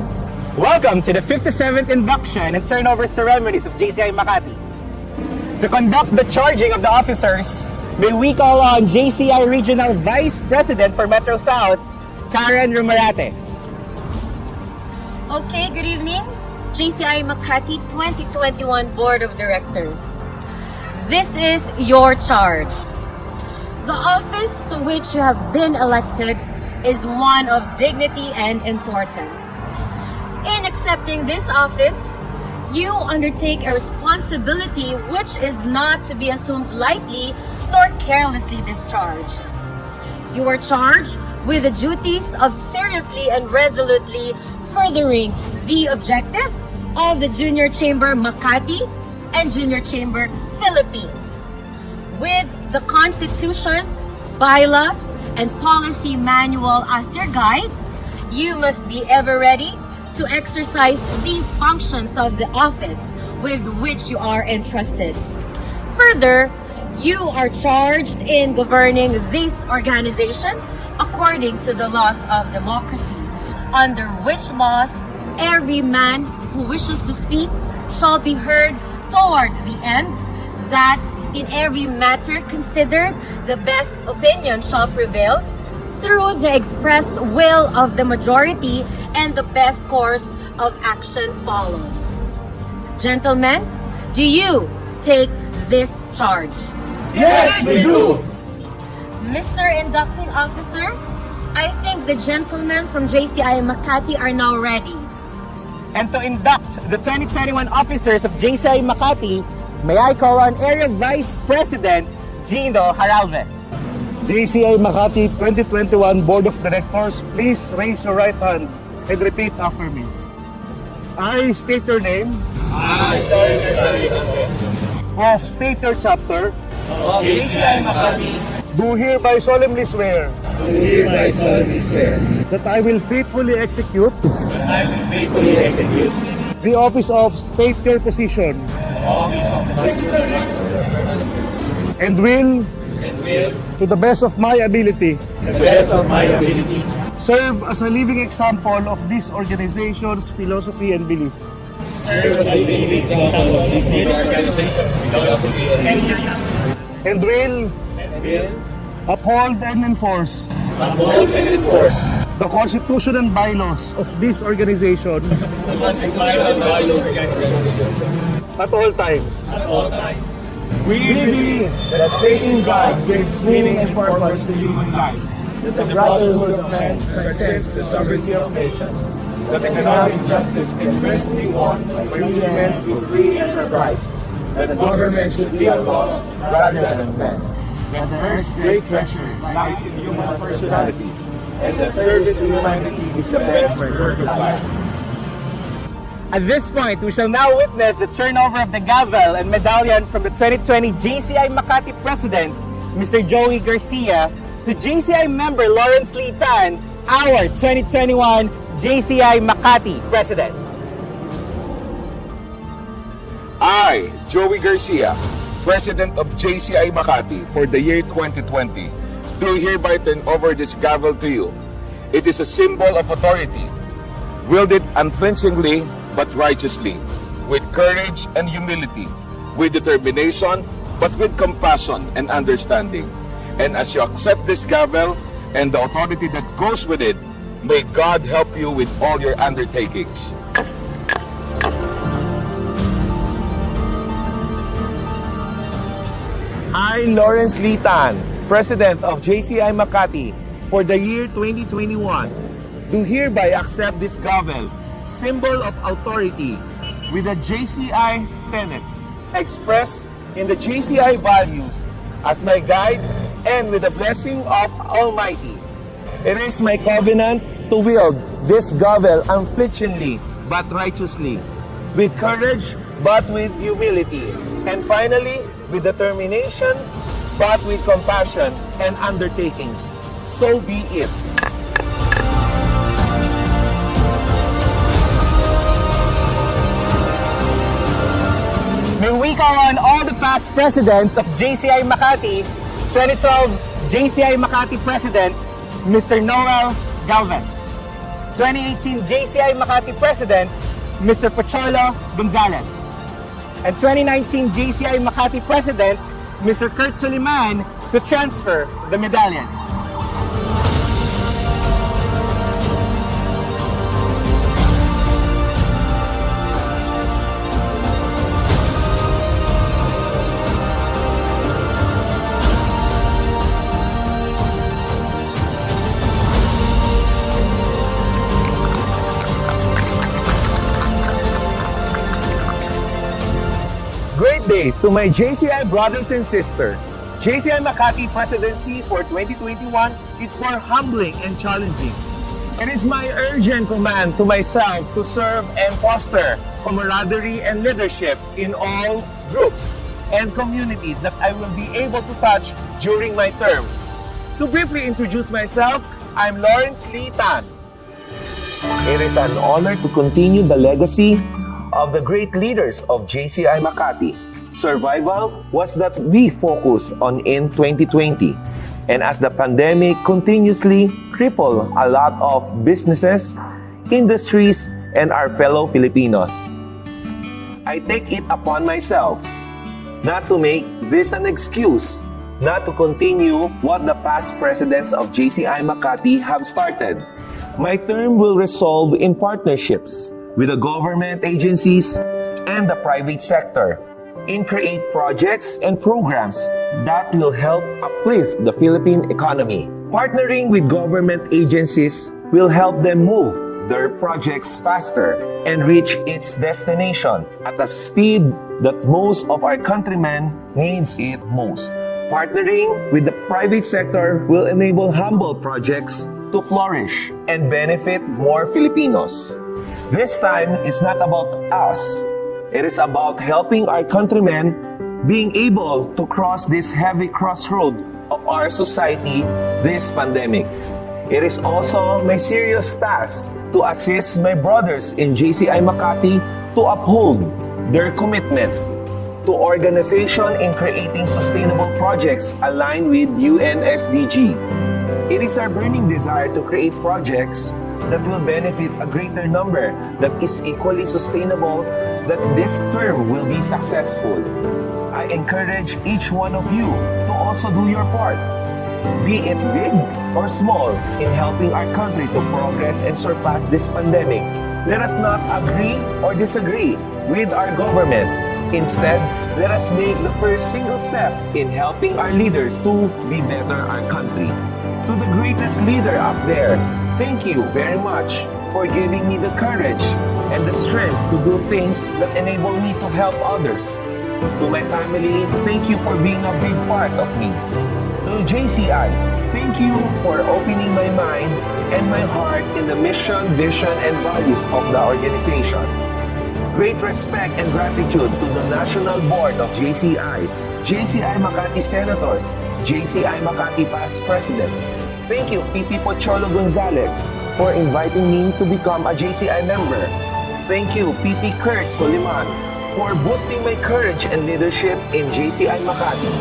welcome to the 57th Induction and Turnover Ceremonies of JCI Makati. To conduct the charging of the officers, may we call on JCI Regional Vice President for Metro South, Karen Rumarate. Okay, good evening. JCI Makati 2021 Board of Directors. This is your charge. The office to which you have been elected is one of dignity and importance. In accepting this office, you undertake a responsibility which is not to be assumed lightly nor carelessly discharged. You are charged with the duties of seriously and resolutely furthering the objectives of the Junior Chamber Makati and Junior Chamber Philippines. With the Constitution, bylaws, and policy manual as your guide, you must be ever ready to exercise the functions of the office with which you are entrusted. Further, you are charged in governing this organization according to the laws of democracy, under which laws every man who wishes to speak shall be heard toward the end, that in every matter considered the best opinion shall prevail through the expressed will of the majority and the best course of action follow. Gentlemen, do you take this charge? Yes, we do! Mr. Inducting Officer, I think the gentlemen from JCI Makati are now ready. And to induct the 2021 officers of JCI Makati, may I call on Area Vice President Gino Haralve. JCI Makati 2021 Board of Directors, please raise your right hand and repeat after me. I state your name. I, Of state your chapter. of JCI Makati, Do hereby solemnly swear. do hereby solemnly swear That I will faithfully execute. that I will faithfully execute The office of state your position. the office of Secretary And will. and will, To the best of my ability. to the best of my ability, Serve as a living example of this organization's philosophy and belief. and will uphold and enforce the Constitution and bylaws of this organization at all times. We believe that faith in God gives meaning and purpose to human life, that the brotherhood of man transcends the sovereignty of nations, that economic justice can best be won by men through free enterprise, that the government should be of us rather than men, that the earth's great treasure lies in human personalities, and that service to humanity is the best work of life. At this point, we shall now witness the turnover of the gavel and medallion from the 2020 JCI Makati President, Mr. Joey Garcia, to JCI member Lawrence Lee Tan, our 2021 JCI Makati President. I, Joey Garcia, President of JCI Makati for the year 2020, do hereby turn over this gavel to you. It is a symbol of authority. Wield it unflinchingly but righteously, with courage and humility, with determination but with compassion and understanding. And as you accept this gavel and the authority that goes with it, may God help you with all your undertakings. I, Lawrence Lee Tan, President of JCI Makati for the year 2021, do hereby accept this gavel, symbol of authority, with the JCI tenets expressed in the JCI values as my guide and with the blessing of Almighty. It is my covenant to wield this gavel unflinchingly but righteously, with courage but with humility, and finally with determination but with compassion and undertakings. So be it. May we call on all the past presidents of JCI Makati, 2012 JCI Makati President, Mr. Noel Galvez, 2018 JCI Makati President, Mr. Pocholo Gonzalez, and 2019 JCI Makati President, Mr. Kurt Suliman, to transfer the medallion. Great day to my JCI brothers and sisters. JCI Makati Presidency for 2021, it's more humbling and challenging. It is my urgent command to myself to serve and foster camaraderie and leadership in all groups and communities that I will be able to touch during my term. To briefly introduce myself, I'm Lawrence Lee Tan. It is an honor to continue the legacy of the great leaders of JCI Makati. Survival was that we focus on in 2020. And as the pandemic continuously crippled a lot of businesses, industries, and our fellow Filipinos, I take it upon myself not to make this an excuse not to continue what the past presidents of JCI Makati have started. My term will resolve in partnerships with the government agencies and the private sector in create projects and programs that will help uplift the Philippine economy. Partnering with government agencies will help them move their projects faster and reach its destination at a speed that most of our countrymen needs it most. Partnering with the private sector will enable humble projects to flourish and benefit more Filipinos. This time is not about us. It is about helping our countrymen being able to cross this heavy crossroad of our society, this pandemic. It is also my serious task to assist my brothers in JCI Makati to uphold their commitment to organization in creating sustainable projects aligned with UN SDG. It is our burning desire to create projects that will benefit a greater number, that is equally sustainable, that this term will be successful. I encourage each one of you to also do your part, be it big or small, in helping our country to progress and surpass this pandemic. Let us not agree or disagree with our government. Instead, let us make the first single step in helping our leaders to be better our country. To the greatest leader up there, thank you very much for giving me the courage and the strength to do things that enable me to help others. To my family, thank you for being a big part of me. To JCI, thank you for opening my mind and my heart in the mission, vision, and values of the organization. Great respect and gratitude to the National Board of JCI, JCI Makati Senators, JCI Makati Past Presidents. Thank you, PP Pocholo Gonzalez, for inviting me to become a JCI member. Thank you, PP Kurt Soliman, for boosting my courage and leadership in JCI Makati.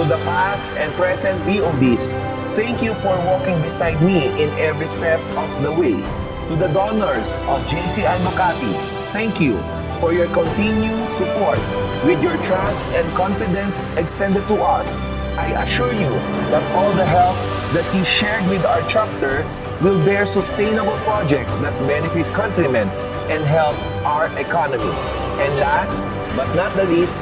To the past and present BODs, thank you for walking beside me in every step of the way. To the donors of JCI Makati, thank you for your continued support. With your trust and confidence extended to us, I assure you that all the help that you shared with our chapter will bear sustainable projects that benefit countrymen and help our economy. And last but not the least,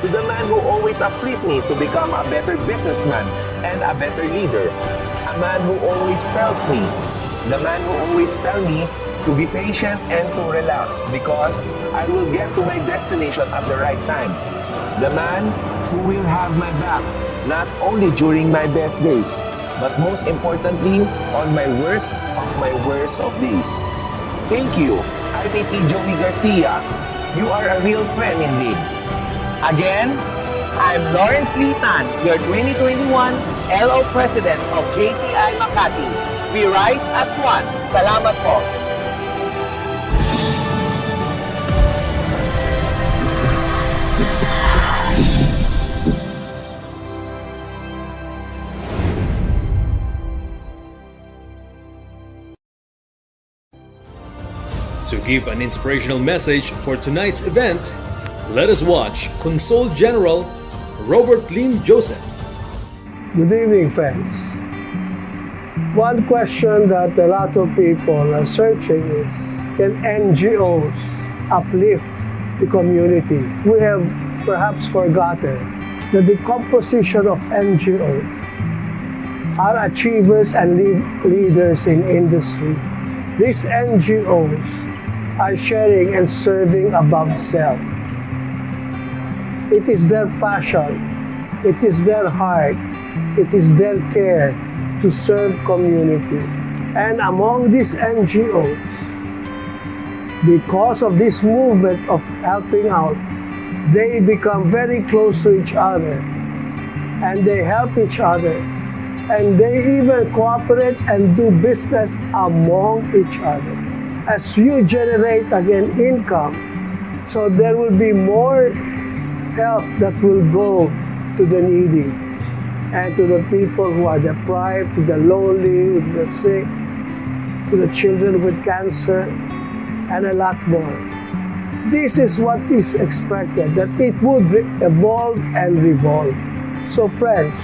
to the man who always uplift me to become a better businessman and a better leader, a man who always tells me, the man who always tells me to be patient and to relax because I will get to my destination at the right time. The man who will have my back not only during my best days, but most importantly, on my worst of days. Thank you, IPP Joey Garcia. You are a real friend indeed. Again, I'm Lawrence Litan, your 2021 LO President of JCI Makati. We rise as one. Salamat po. To give an inspirational message for tonight's event, let us watch Consul General Robert Lim Joseph. Good evening, friends. One question that a lot of people are searching is, can NGOs uplift the community? We have perhaps forgotten that the composition of NGOs are achievers and leaders in industry. These NGOs are sharing and serving above self. It is their passion, it is their heart, it is their care to serve community. And among these NGOs, because of this movement of helping out, they become very close to each other and they help each other and they even cooperate and do business among each other. As you generate again income, so there will be more help that will go to the needy and to the people who are deprived, to the lonely, to the sick, to the children with cancer, and a lot more. This is what is expected, that it would evolve and revolve. So friends,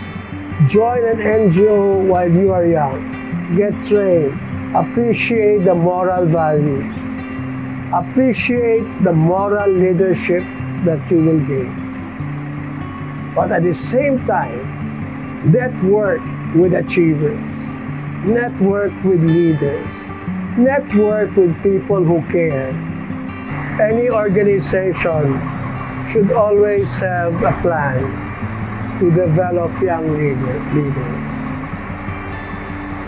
join an NGO while you are young. Get trained. Appreciate the moral values. Appreciate the moral leadership that you will gain. But at the same time, network with achievers. Network with leaders. Network with people who care. Any organization should always have a plan to develop young leaders.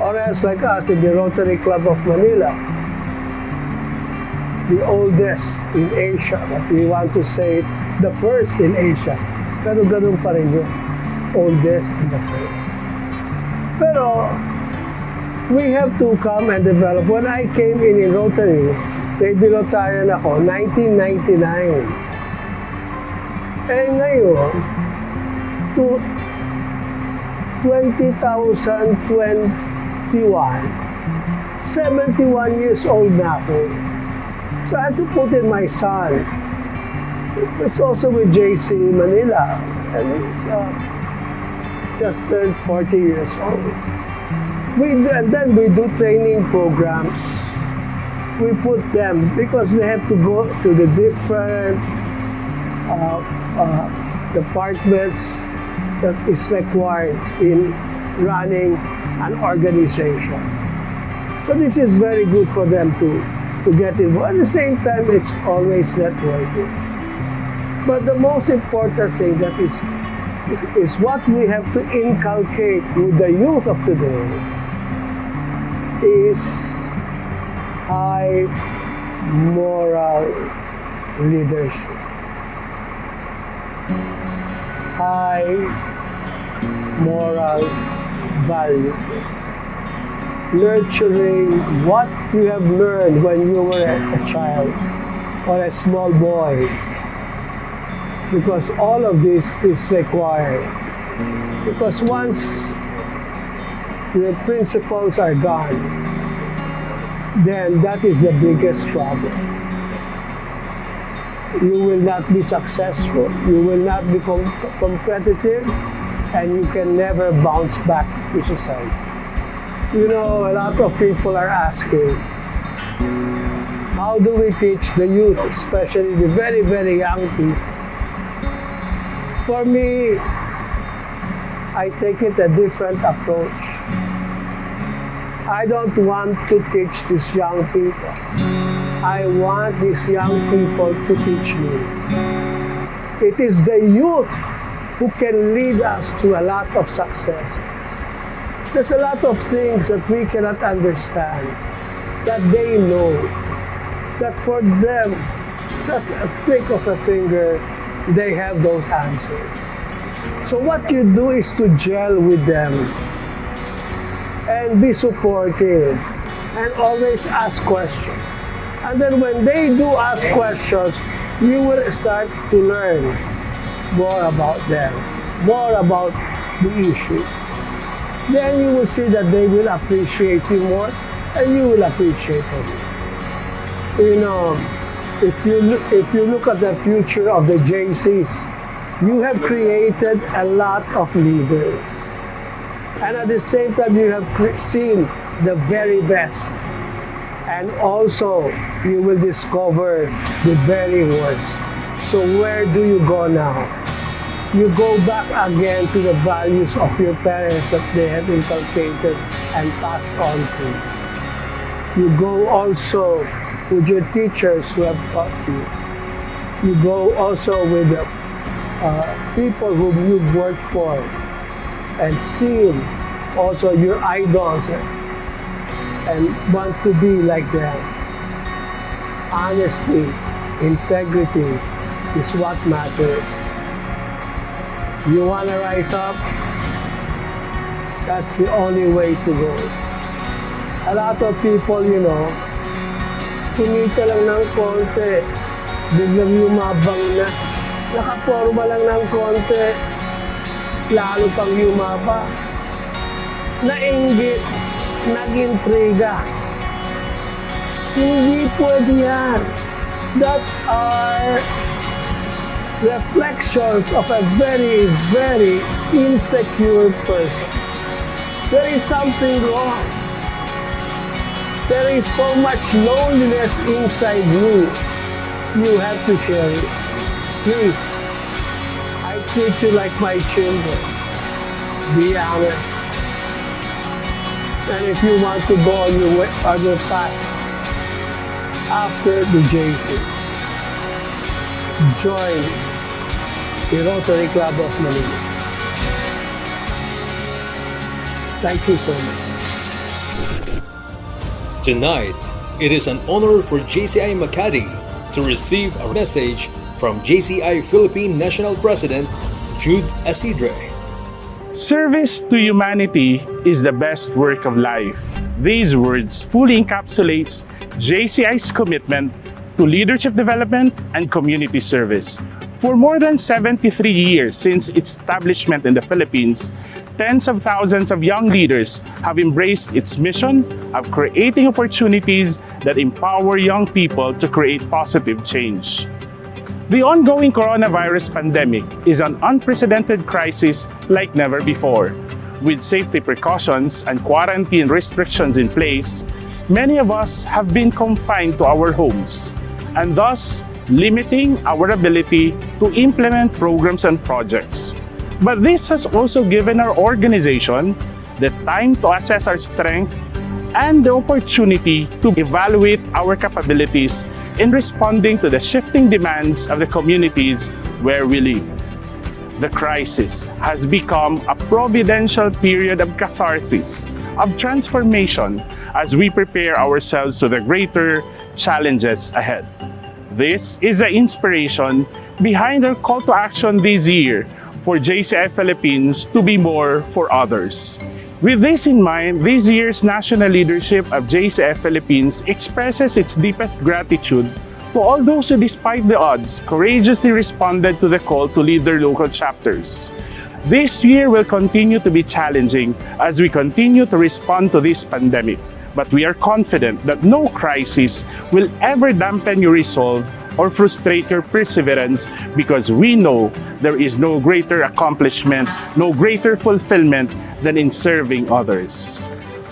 Or else, like us in the Rotary Club of Manila, the oldest in Asia, but we want to say the first in Asia. Pero ganun pa rin yun, oldest and the first. Pero we have to come and develop. When I came in Rotary, baby Rotarian ako, 1999. Eh ngayon, 20,000, 71. 71 years old na ako. So I had to put in my son. It's also with JCI Manila. And he's just turned 40 years old. And then we do training programs. We put them because they have to go to the different departments that is required in running an organization. So this is very good for them to get involved. At the same time, it's always networking. But the most important thing that is what we have to inculcate with the youth of today is high moral leadership. High moral value. Nurturing what you have learned when you were a child or a small boy. Because all of this is required. Because once your principles are gone, then that is the biggest problem. You will not be successful, you will not be competitive, and you can never bounce back to society. You know, a lot of people are asking, how do we teach the youth, especially the very, very young people? For me, I take it a different approach. I don't want to teach these young people. I want these young people to teach me. It is the youth who can lead us to a lot of success. There's a lot of things that we cannot understand, that they know, that for them, just a flick of a finger, they have those answers. So what you do is to gel with them and be supportive and always ask questions. And then when they do ask questions, you will start to learn more about them, more about the issue. Then you will see that they will appreciate you more and you will appreciate them. You know, if you look at the future of the JCs, you have created a lot of leaders. And at the same time, you have seen the very best. And also, you will discover the very worst. So where do you go now? You go back again to the values of your parents that they have inculcated and passed on to you. You go also with your teachers who have taught you. You go also with the people whom you've worked for and seen also your idols and want to be like them. Honesty, integrity is what matters. You want to rise up? That's the only way to go. A lot of people, you know, kumita lang ng konti, biglang yumabang na. Nakaporma lang ng konti, lalo pang yumaba. Nainggit, nag-intriga. Hindi pwede yan. That are reflections of a very, very insecure person. There is something wrong. There is so much loneliness inside you. You have to share it. Please, I treat you like my children. Be honest. And if you want to go on your other path after the JC, join the Rotary Club of Manila. Thank you so much. Tonight, it is an honor for JCI Makati to receive a message from JCI Philippine National President Jude Asidre. Service to humanity is the best work of life. These words fully encapsulates JCI's commitment to leadership development and community service. For more than 73 years since its establishment in the Philippines, tens of thousands of young leaders have embraced its mission of creating opportunities that empower young people to create positive change. The ongoing coronavirus pandemic is an unprecedented crisis like never before. With safety precautions and quarantine restrictions in place, many of us have been confined to our homes, and thus limiting our ability to implement programs and projects. But this has also given our organization the time to assess our strength and the opportunity to evaluate our capabilities in responding to the shifting demands of the communities where we live. The crisis has become a providential period of catharsis, of transformation, as we prepare ourselves to the greater challenges ahead. This is the inspiration behind our call to action this year for JCI Philippines to be more for others. With this in mind, this year's national leadership of JCI Philippines expresses its deepest gratitude to all those who, despite the odds, courageously responded to the call to lead their local chapters. This year will continue to be challenging as we continue to respond to this pandemic, but we are confident that no crisis will ever dampen your resolve or frustrate your perseverance, because we know there is no greater accomplishment, no greater fulfillment than in serving others.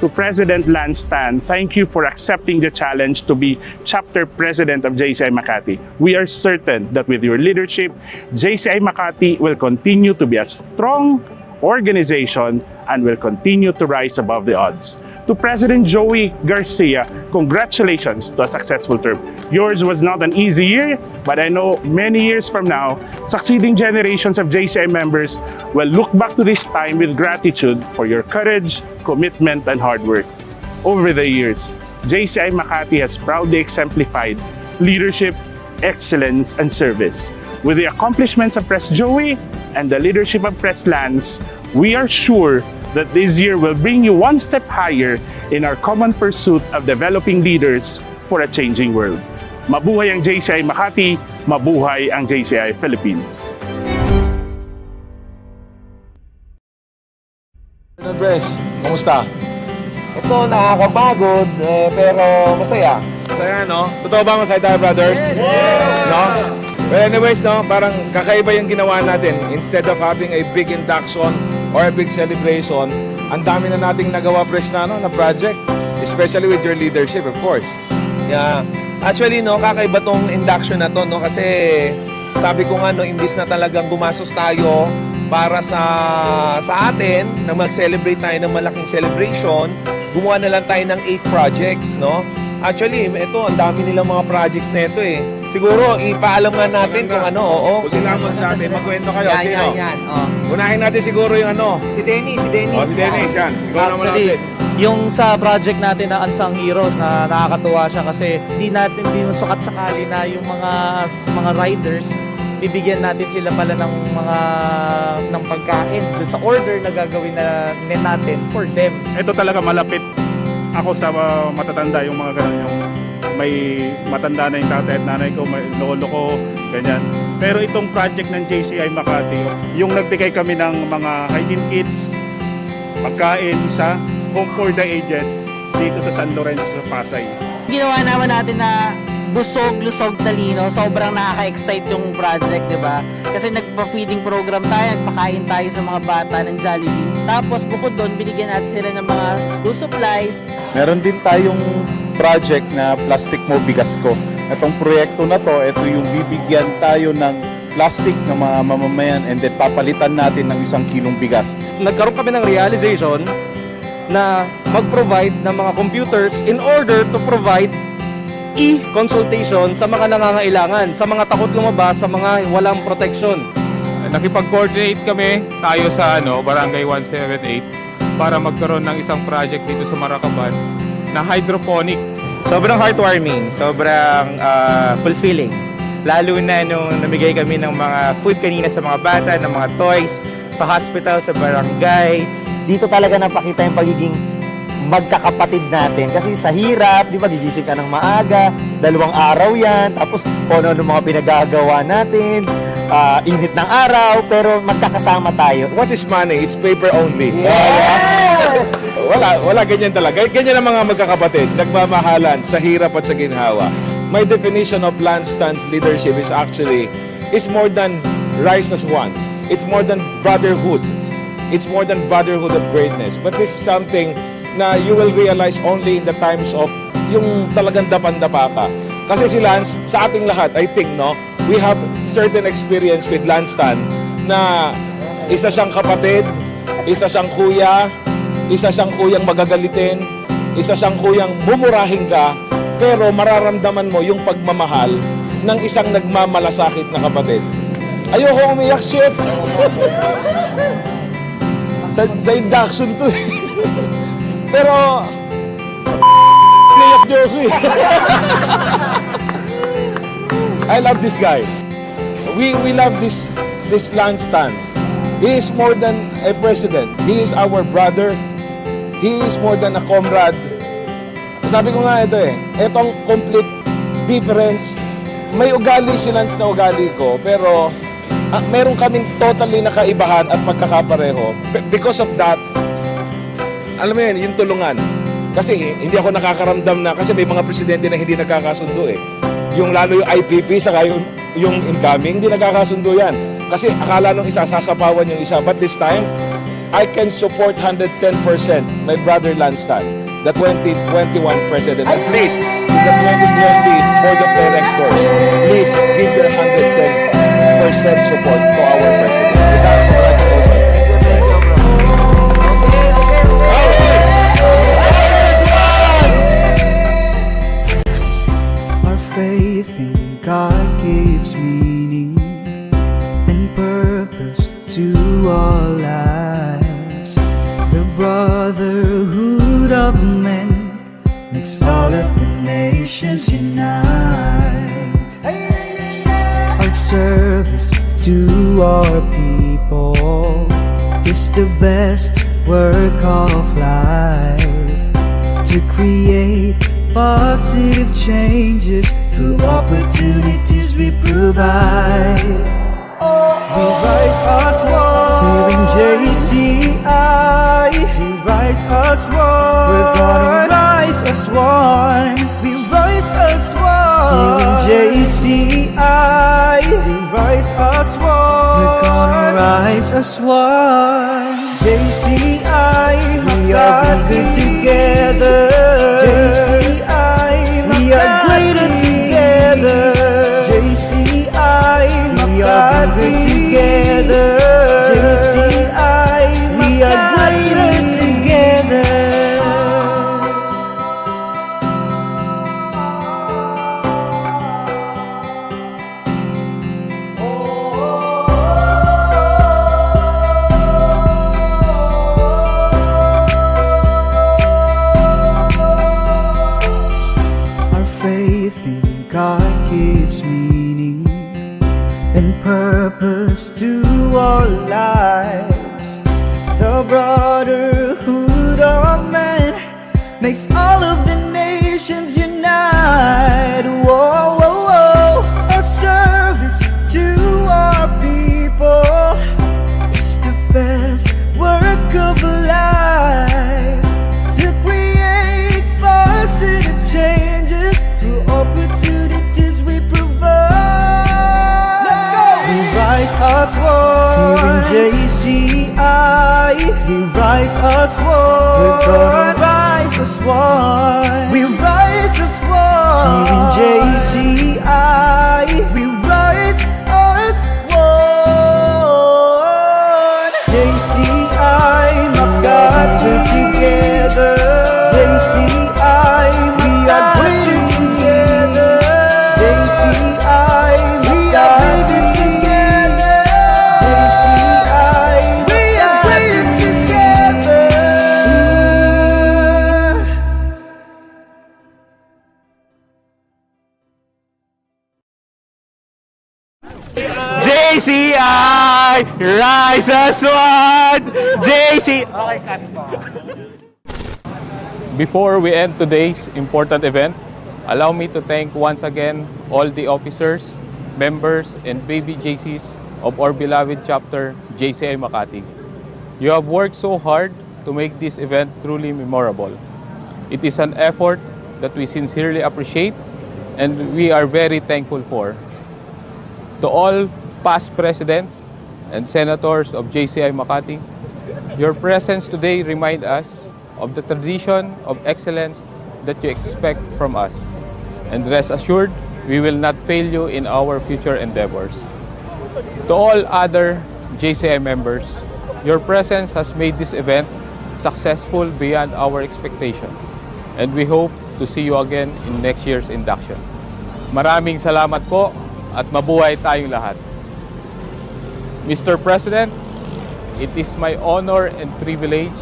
To President Lanstan, thank you for accepting the challenge to be Chapter President of JCI Makati. We are certain that with your leadership, JCI Makati will continue to be a strong organization and will continue to rise above the odds. To President Joey Garcia, congratulations to a successful term. Yours was not an easy year, but I know many years from now, succeeding generations of JCI members will look back to this time with gratitude for your courage, commitment, and hard work. Over the years, JCI Makati has proudly exemplified leadership, excellence, and service. With the accomplishments of Pres Joey and the leadership of Pres Lance, we are sure that this year will bring you one step higher in our common pursuit of developing leaders for a changing world. Mabuhay ang JCI Makati, mabuhay ang JCI Philippines. Andres, kumusta? Ito, nakakapagod, pero masaya. Masaya, no? Totoo ba masaya tayo, brothers? Yes! No? Well, anyways, no? Parang kakaiba yung ginawa natin. Instead of having a big induction or a big celebration, ang dami na nating nagawa, Pres, na project. Especially with your leadership, of course. Yeah. Actually, no, kakaiba tong induction na to, no? Kasi sabi ko nga, no, imbis na talagang gumastos tayo para sa atin na mag-celebrate tayo ng malaking celebration, gumawa na lang tayo ng 8 projects, no? Actually, ito, ang dami nilang mga projects na ito eh. Siguro, ipaalam nga natin kung ano, oo. Kung sila mo sa atin, magkwento kayo. Yan, Sino? yan. Unahin natin siguro yung ano. Si Dennis. Si Dennis, yan. Ikaw naman natin. Yung sa project natin na Unsung Heroes, na nakakatuwa siya kasi hindi natin binusukat sakali na yung mga riders, bibigyan natin sila pala ng pagkain doon sa order na gagawin natin for them. Ito talaga malapit ako sa matatanda, yung mga ganun, yung may matanda na yung tatay at nanay ko, may lolo ko, ganyan. Pero itong project ng JCI Makati, yung nagbigay kami ng mga hygiene kits, pagkain sa Home for the Aged dito sa San Lorenzo sa Pasay. Ginawa naman natin na busog-lusog talino, sobrang nakaka-excite yung project, di ba? Kasi nagpa-feeding program tayo, nagpakain tayo sa mga bata ng Jollibee. Tapos bukod doon, binigyan natin sila ng mga school supplies. Meron din tayong project na Plastic Mo Bigas Ko. Itong proyekto na to, ito yung bibigyan tayo ng plastic ng mga mamamayan and then papalitan natin ng 1 kilong bigas. Nagkaroon kami ng realization na mag-provide ng mga computers in order to provide e-consultation sa mga nangangailangan, sa mga takot lumabas, sa mga walang protection. Nakipag-coordinate kami tayo sa Barangay 178 para magkaroon ng isang project dito sa Maracaban na hydroponic. Sobrang heartwarming, sobrang fulfilling. Lalo na nung namigay kami ng mga food kanina sa mga bata, ng mga toys, sa hospital, sa barangay. Dito talaga napakita yung pagiging magkakapatid natin. Kasi sa hirap, di ba, gigising ka ng maaga, 2 araw yan, tapos kung ano mga pinagagawa natin, init ng araw, pero magkakasama tayo. What is money? It's paper only. Wala ganyan talaga. Ganyan ang mga magkakapatid, nagmamahalan sa hirap at sa ginhawa. My definition of Lanston's leadership is more than rise as one. It's more than brotherhood. It's more than brotherhood of greatness. But this is something na you will realize only in the times of yung talagang dapan-dapa ka. Kasi si Lance, sa ating lahat, I think, no, we have certain experience with Lanston na isa siyang kapatid, isa siyang kuya, isa siyang kuyang magagalitin, isa siyang kuyang mumurahin ka, pero mararamdaman mo yung pagmamahal ng isang nagmamalasakit na kapatid. Ayoko umiyak, shit! sa induction to eh. Pero, niyak niyo ako eh. I love this guy. We love this Lanston. He is more than a president. He is our brother. He is more than a comrade. Sabi ko nga ito eh, itong complete difference. May ugali si Lance na ugali ko, pero meron kaming totally nakaibahan at pagkakapareho. Because of that, alam mo yun, yung tulungan. Kasi hindi ako nakakaramdam na, kasi may mga presidente na hindi nagkakasundo eh. Yung lalo yung IPP, saka yung incoming, hindi nagkakasundo yan. Kasi akala nung isa, sasapawan yung isa. But this time, I can support 110% my brother Lanston, the 2021 president. And please, the 2020 board of directors, please give your 110% support to our president. Our faith in God gives meaning and purpose to our lives. The brotherhood of men makes all of the nations unite. Our service to our people is the best work of life, to create positive changes through opportunities we provide. We rise as one here in JCI. We rise as one. We're gonna rise as one. We rise as one here in JCI. We rise as one. We're gonna rise as one. JCI, we are bigger together. JCI, we are greater together. JCI, we are bigger together. JCI, we are greater together. Our faith in God gives meaning and purpose to our lives. The brotherhood of men makes all of the nations unite. Whoa, whoa, whoa. Our service to our people is the best work of life, to create positive changes through opportunities we provide. Let's go! We rise as one here in JCI. We rise as one. We're gonna rise as one. We rise as one here in JCI. We rise as one. JCI, Makati together. JCI, we are greater together. JCI, we are bigger together. JCI, we are greater together. JCI, rise as one. JCI. Before we end today's important event, allow me to thank once again all the officers, members, and baby JCs of our beloved chapter, JCI Makati. You have worked so hard to make this event truly memorable. It is an effort that we sincerely appreciate and we are very thankful for. To all past presidents and senators of JCI Makati, your presence today reminds us of the tradition of excellence that you expect from us. And rest assured, we will not fail you in our future endeavors. To all other JCI members, your presence has made this event successful beyond our expectation. And we hope to see you again in next year's induction. Maraming salamat po at mabuhay tayong lahat. Mr. President, it is my honor and privilege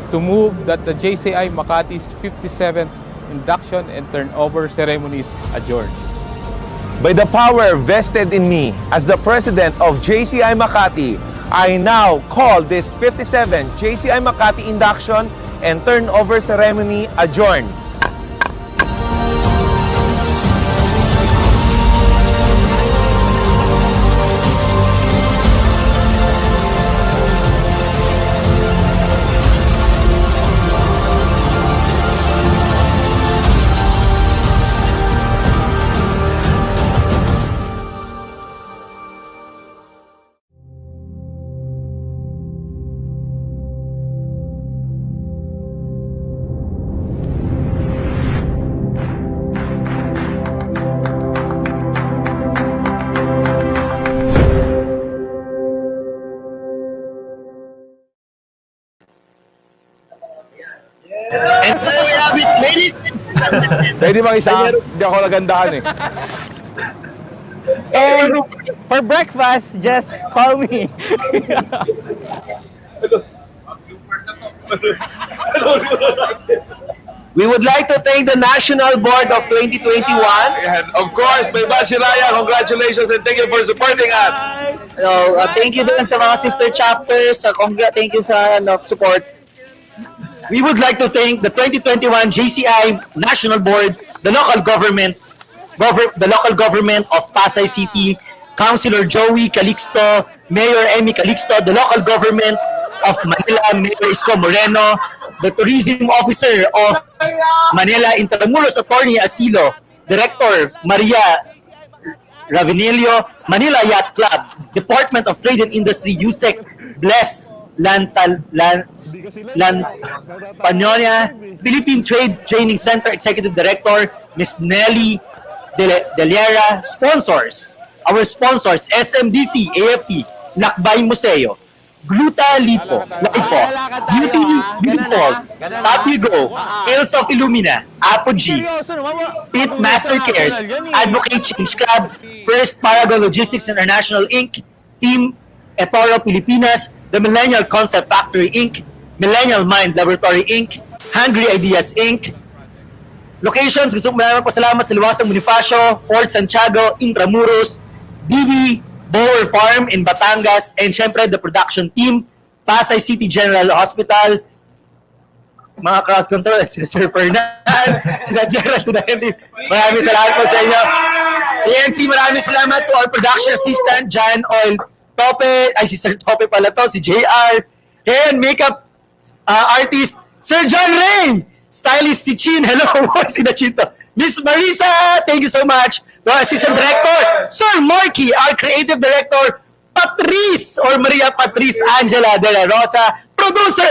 to move that the JCI Makati's 57th Induction and Turnover Ceremonies adjourn. By the power vested in me as the President of JCI Makati, I now call this 57th JCI Makati Induction and Turnover Ceremony adjourned. And there we have it, ladies. Pwede bang isa? Hindi ako nagandahan eh. And for breakfast, just call me. We would like to thank the National Board of 2021. And of course, may Bashiraya, congratulations and thank you for supporting us. Thank you din sa mga sister chapters. Thank you sa support. We would like to thank the 2021 JCI National Board, the local government of Pasay City, Councilor Joey Calixto, Mayor Emmy Calixto, the local government of Manila, Mayor Isko Moreno, the tourism officer of Manila Intramuros Attorney Asilo, Director Maria Ravinilio, Manila Yacht Club, Department of Trade and Industry, USEC, Bless Panonia, Philippine Trade Training Center Executive Director, Ms. Nelly Delera, sponsors, our sponsors, SMDC, AFT, Lakbay Museo, Gluta Lipo, Beauty Beautiful, Tapigo, Hills of Illumina, Apogee, Pit Master Cares, Advocate Change Club, First Paragon Logistics International Inc., Team Etoro Pilipinas, The Millennial Concept Factory Inc., Millennial Mind Laboratory Inc., Hungry Ideas Inc., locations, gusto ko maraming pasalamat sa Luwasang Bonifacio, Fort Santiago, Intramuros, DB Bower Farm in Batangas, and syempre the production team, Pasay City General Hospital, mga crowd control, sila Sir Fernand, sila Gerald, sila Henry. Maraming salamat po sa inyo. ANC, maraming salamat to our production assistant, John Oil Tope, ay si Sir Tope pala to, si JR, and makeup artist, Sir John Ray, stylist si Chin, hello, si Nachito, Miss Marisa, thank you so much, to assistant director, Sir Marky, our creative director, Patrice, or Maria Patrice Angela de la Rosa, producer,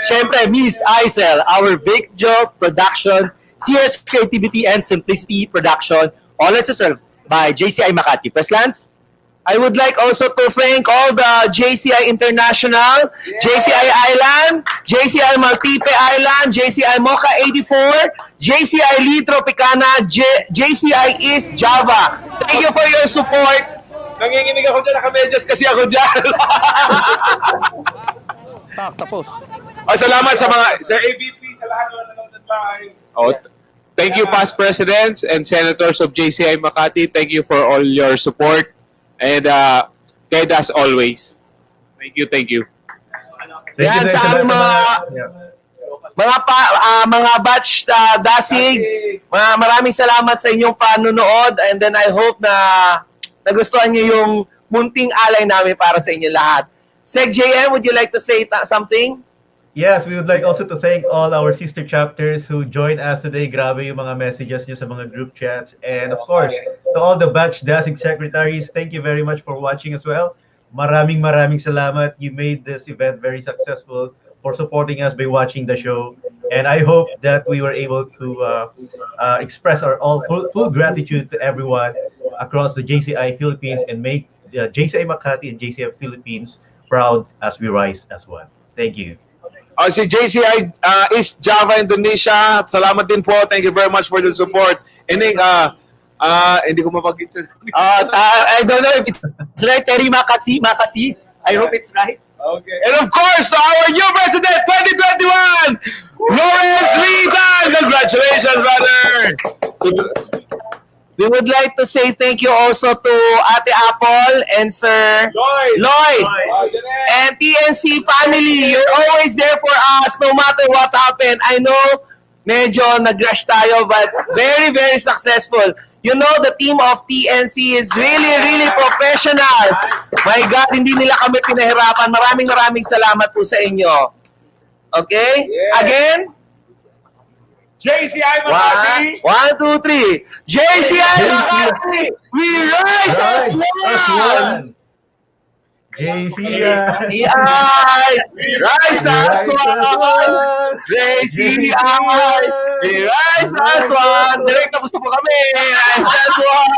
syempre, Miss Aisel, our Big Joe Production, CS Creativity and Simplicity Production, all it's served by JCI Makati. Press Lance? I would like also to thank all the JCI International, JCI Island, JCI Maltipe Island, JCI Mocha 84, JCI Lee Tropicana, JCI East Java. Thank you for your support. Nanginginig ako dyan, nakamedyas kasi ako dyan. Tapos. Salamat sa AVP, sa lahat ng nanonood ng bahay. Thank you, past presidents and senators of JCI Makati. Thank you for all your support and guide us always. Thank you, thank you. Yan sa aming mga batch dasig. Maraming salamat sa inyong panonood, and then I hope na nagustuhan niyo yung munting alay namin para sa inyo lahat. Sec JM, would you like to say something? Yes, we would like also to thank all our sister chapters who joined us today. Grabe yung mga messages nyo sa mga group chats. And of course, to all the batch DASIG secretaries, thank you very much for watching as well. Maraming salamat. You made this event very successful for supporting us by watching the show. And I hope that we were able to express our full gratitude to everyone across the JCI Philippines and make JCI Makati and JCI Philippines proud as we rise as one. Thank you. Si JCI East Java, Indonesia, salamat din po. Thank you very much for the support. Hindi ko mapag-intern. I don't know if it's right. Terry Makasi. I hope it's right. Okay. And of course, our new president, 2021, Lawrence Litan. Congratulations, brother. We would like to say thank you also to Ate Apple and Sir Lloyd. And TNC family. You're always there for us no matter what happened. I know medyo nag-rush tayo but very successful. You know, the team of TNC is really professionals. My God, hindi nila kami pinahirapan. Maraming salamat po sa inyo. Okay? Yeah. Again? JCI Makati. 1, 2, 3. JCI Makati. We rise as one. JCI. We rise as one. JCI. We rise as one. Direct tapos na po kami. Rise as one.